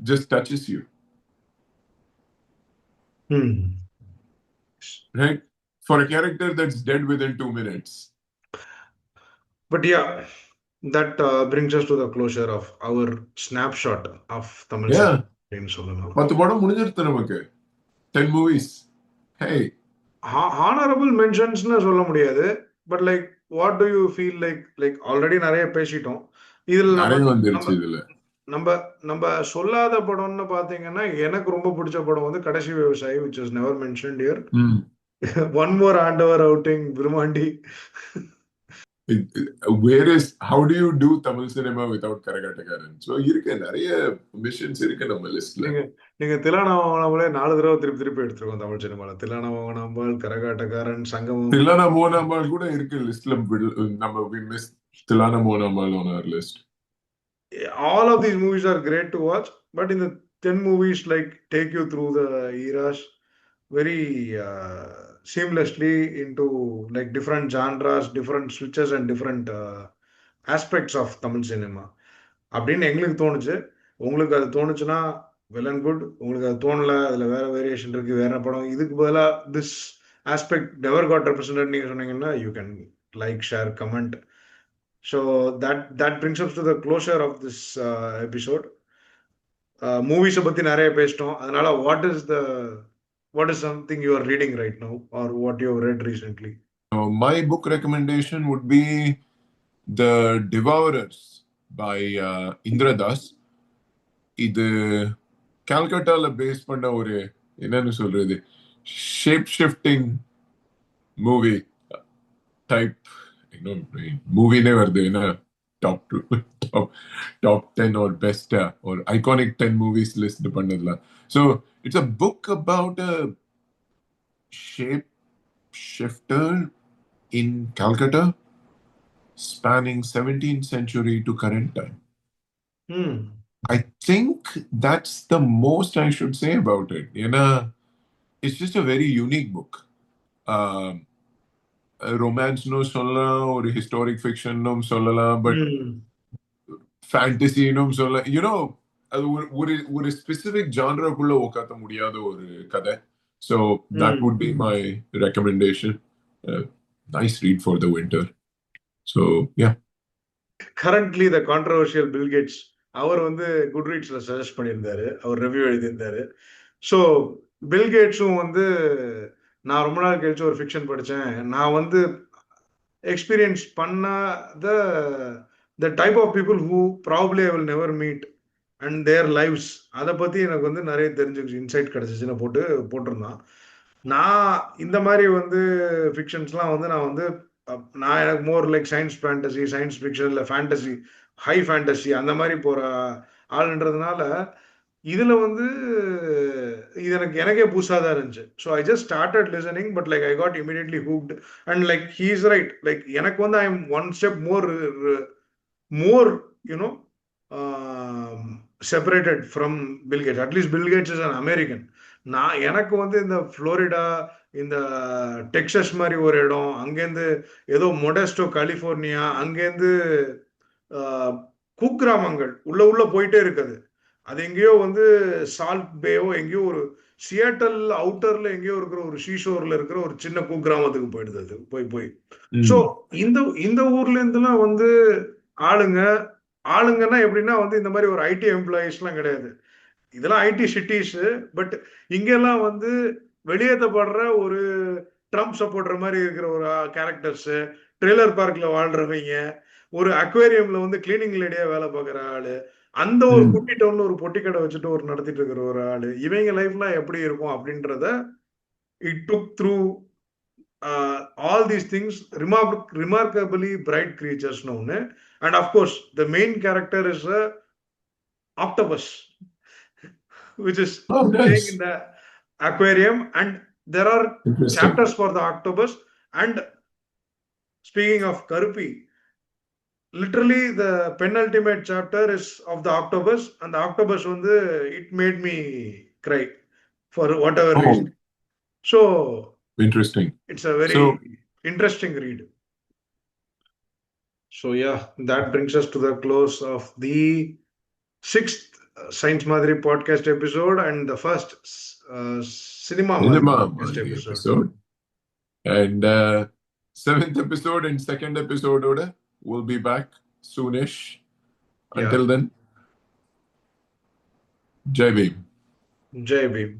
Speaker 2: just touches you,
Speaker 1: hmm.
Speaker 2: right? For a character that's dead within 2 minutes.
Speaker 1: But yeah, that brings us to the closure of our snapshot of Tamil cinema.
Speaker 2: Yeah,
Speaker 1: அப்படின்னு சொல்லலாம்.
Speaker 2: 10 படம் முடிஞ்சிருத்து நமக்கு. 10 movies. Hey,
Speaker 1: ஹானரபிள் மென்ஷன்ஸ்னு சொல்ல முடியாது. But like what to you feel like already நிறைய பேசிட்டோம். இதில் நம்ம
Speaker 2: நிறைய
Speaker 1: நம்ம
Speaker 2: வந்துருச்சு இதுல.
Speaker 1: நம்ம நம்ம சொல்லாத படம்னு பார்த்தீங்கன்னா எனக்கு ரொம்ப பிடிச்ச படம் வந்து Kadaisi Vivasayi which is never mentioned here.
Speaker 2: Hmm.
Speaker 1: One more ஆண்டவர் அவுட்டிங் பிரம்மாண்டி.
Speaker 2: Where is, how do you do Tamil cinema without Karagattakaran? So இருக்கு, நிறைய மிஷன்ஸ் இருக்கு நம்ம லிஸ்ட்ல.
Speaker 1: நீங்க நீங்க தில்லானா வாங்கினாமலே 4 தடவை திருப்பி திருப்பி எடுத்துருக்கோம் தமிழ் சினிமால. தில்லானா வாங்கினாம்பால், கரகாட்டக்காரன், சங்கமம்.
Speaker 2: தில்லானா மோனாம்பால் கூட இருக்கு லிஸ்ட்ல. நம்ம we missed Thillana மோனாம்பால் on our list.
Speaker 1: All of these movies are great to watch, but in the 10 movies like take you through the eras very seamlessly into like different genres, different switches and different aspects of Tamil cinema. அப்படின்னு எங்களுக்கு தோணுச்சு. உங்களுக்கு அது தோணுச்சுன்னா வெல் அண்ட் குட். உங்களுக்கு அது தோணல, அதுல வேற வேரியேஷன் இருக்கு, வேற படம், இதுக்கு பதிலா this aspect never got represented நீங்க சொன்னீங்கன்னா you can like, share, comment. So that brings up to the closure of this episode. மூவிஸை பத்தி நிறைய பேசிட்டோம். அதனால what is something you are reading right now or what you read recently?
Speaker 2: My book recommendation would be The Devourers by Indra Das. இது கல்கட்டால பேஸ் பண்ண ஒரு, என்னன்னு சொல்றது, ஷேப் ஷிஃப்டிங் மூவி டைப், மூவினே வருது என்ன, top two, top 10 or best or iconic 10 movies list பண்ணதுல. So it's a book about a shape shifter in Calcutta spanning 17th century to current time. I think that's the most I should say about it. You know, it's just a very unique book. Romance no சொல்லலாம், ஒரு ஹிஸ்டாரிக் ஃபிக்ஷனும் சொல்லலாம், பட் ஃபேண்டசினும் சொல்லலாம். யூனோ, அது ஒரு ஒரு ஸ்பெசிபிக் ஜான்ராக்குள்ள உட்காத்த முடியாத ஒரு கதை. So that would be my recommendation. Nice read for the winter. So yeah.
Speaker 1: Currently the controversial Bill Gates அவர் வந்து குட் ரீட்ஸ்ல சஜஸ்ட் பண்ணியிருந்தாரு, அவர் ரிவ்யூ எழுதியிருந்தாரு. ஸோ பில்கேட்ஸும் வந்து நான் ரொம்ப நாள் கழிச்சு ஒரு ஃபிக்ஷன் படித்தேன், நான் வந்து எக்ஸ்பீரியன்ஸ் பண்ணாத the type of people who probably I will never meet and their lives, அதை பற்றி எனக்கு வந்து நிறைய தெரிஞ்சுக்கிச்சு, இன்சைட் கிடச்சிச்சுன்னு போட்டிருந்தான். நான் இந்த மாதிரி வந்து ஃபிக்ஷன்ஸ்லாம் வந்து நான் எனக்கு more like science fantasy, science fiction, இல்லை ஃபேண்டசி, ஹை ஃபேண்டசி அந்த மாதிரி போகிற ஆளுன்றதுனால இதுல வந்து இது எனக்கே புதுசாக தான் இருந்துச்சு. So I just started listening, but like I got immediately hooked. And like he is right, like எனக்கு வந்து I am one step more you know separated from Bill Gates. At least Bill Gates is an American. எனக்கு வந்து இந்த ஃப்ளோரிடா, இந்த டெக்ஸஸ் மாதிரி ஒரு இடம், அங்கேருந்து ஏதோ மொடெஸ்டோ கலிஃபோர்னியா, அங்கேருந்து குக்கிராமங்கள் உள்ள உள்ள போயிட்டே இருக்குது. அது எங்கேயோ வந்து சால்ட் பேயோ எங்கேயோ ஒரு சியாட்டல் அவுட்டர்ல எங்கேயோ இருக்கிற ஒரு ஷீஷோர்ல இருக்கிற ஒரு சின்ன குக்கிராமத்துக்கு போயிடுது அது போய். ஸோ இந்த இந்த ஊர்ல இருந்துலாம் வந்து ஆளுங்கன்னா எப்படின்னா வந்து இந்த மாதிரி ஒரு ஐடி எம்ப்ளாயிஸ்லாம் கிடையாது. இதெல்லாம் ஐடி சிட்டிஸ். பட் இங்கெல்லாம் வந்து வெளியேற்றப்படுற ஒரு ட்ரம்ப் சப்போர்ட்டர் மாதிரி இருக்கிற ஒரு கேரக்டர்ஸ், ட்ரெய்லர் பார்க்ல வாழ்றவங்க, ஒரு அக்வேரியம்ல வந்து கிளீனிங் லேடியா வேலை பார்க்குற ஆளு, அந்த ஒரு குட்டி டவுன்ல ஒரு பொட்டி கடை வச்சுட்டு ஒரு நடத்திட்டு இருக்கிற ஒரு ஆளு, இவங்க லைஃப்லாம் எப்படி இருக்கும் அப்படின்றத He took through all these things, remarkably bright creatures known. And of course, the main character is a octopus, which is
Speaker 2: Oh,
Speaker 1: staying in
Speaker 2: nice.
Speaker 1: the aquarium, and there are
Speaker 2: Interesting.
Speaker 1: chapters for the octopus. And speaking of Karupi, literally the penultimate chapter is of the octopus, and the octopus it made me cry for whatever reason.
Speaker 2: Oh,
Speaker 1: So
Speaker 2: interesting.
Speaker 1: it's a very
Speaker 2: So,
Speaker 1: interesting read. So yeah, that brings us to the close of the sixth Science Madri podcast episode and the first Cinema Madri
Speaker 2: Cinema
Speaker 1: podcast
Speaker 2: Madri
Speaker 1: episode.
Speaker 2: episode. And seventh episode and second episode order will be back soonish.
Speaker 1: Yeah.
Speaker 2: Until then, Jai Bhim.
Speaker 1: Jai Bhim.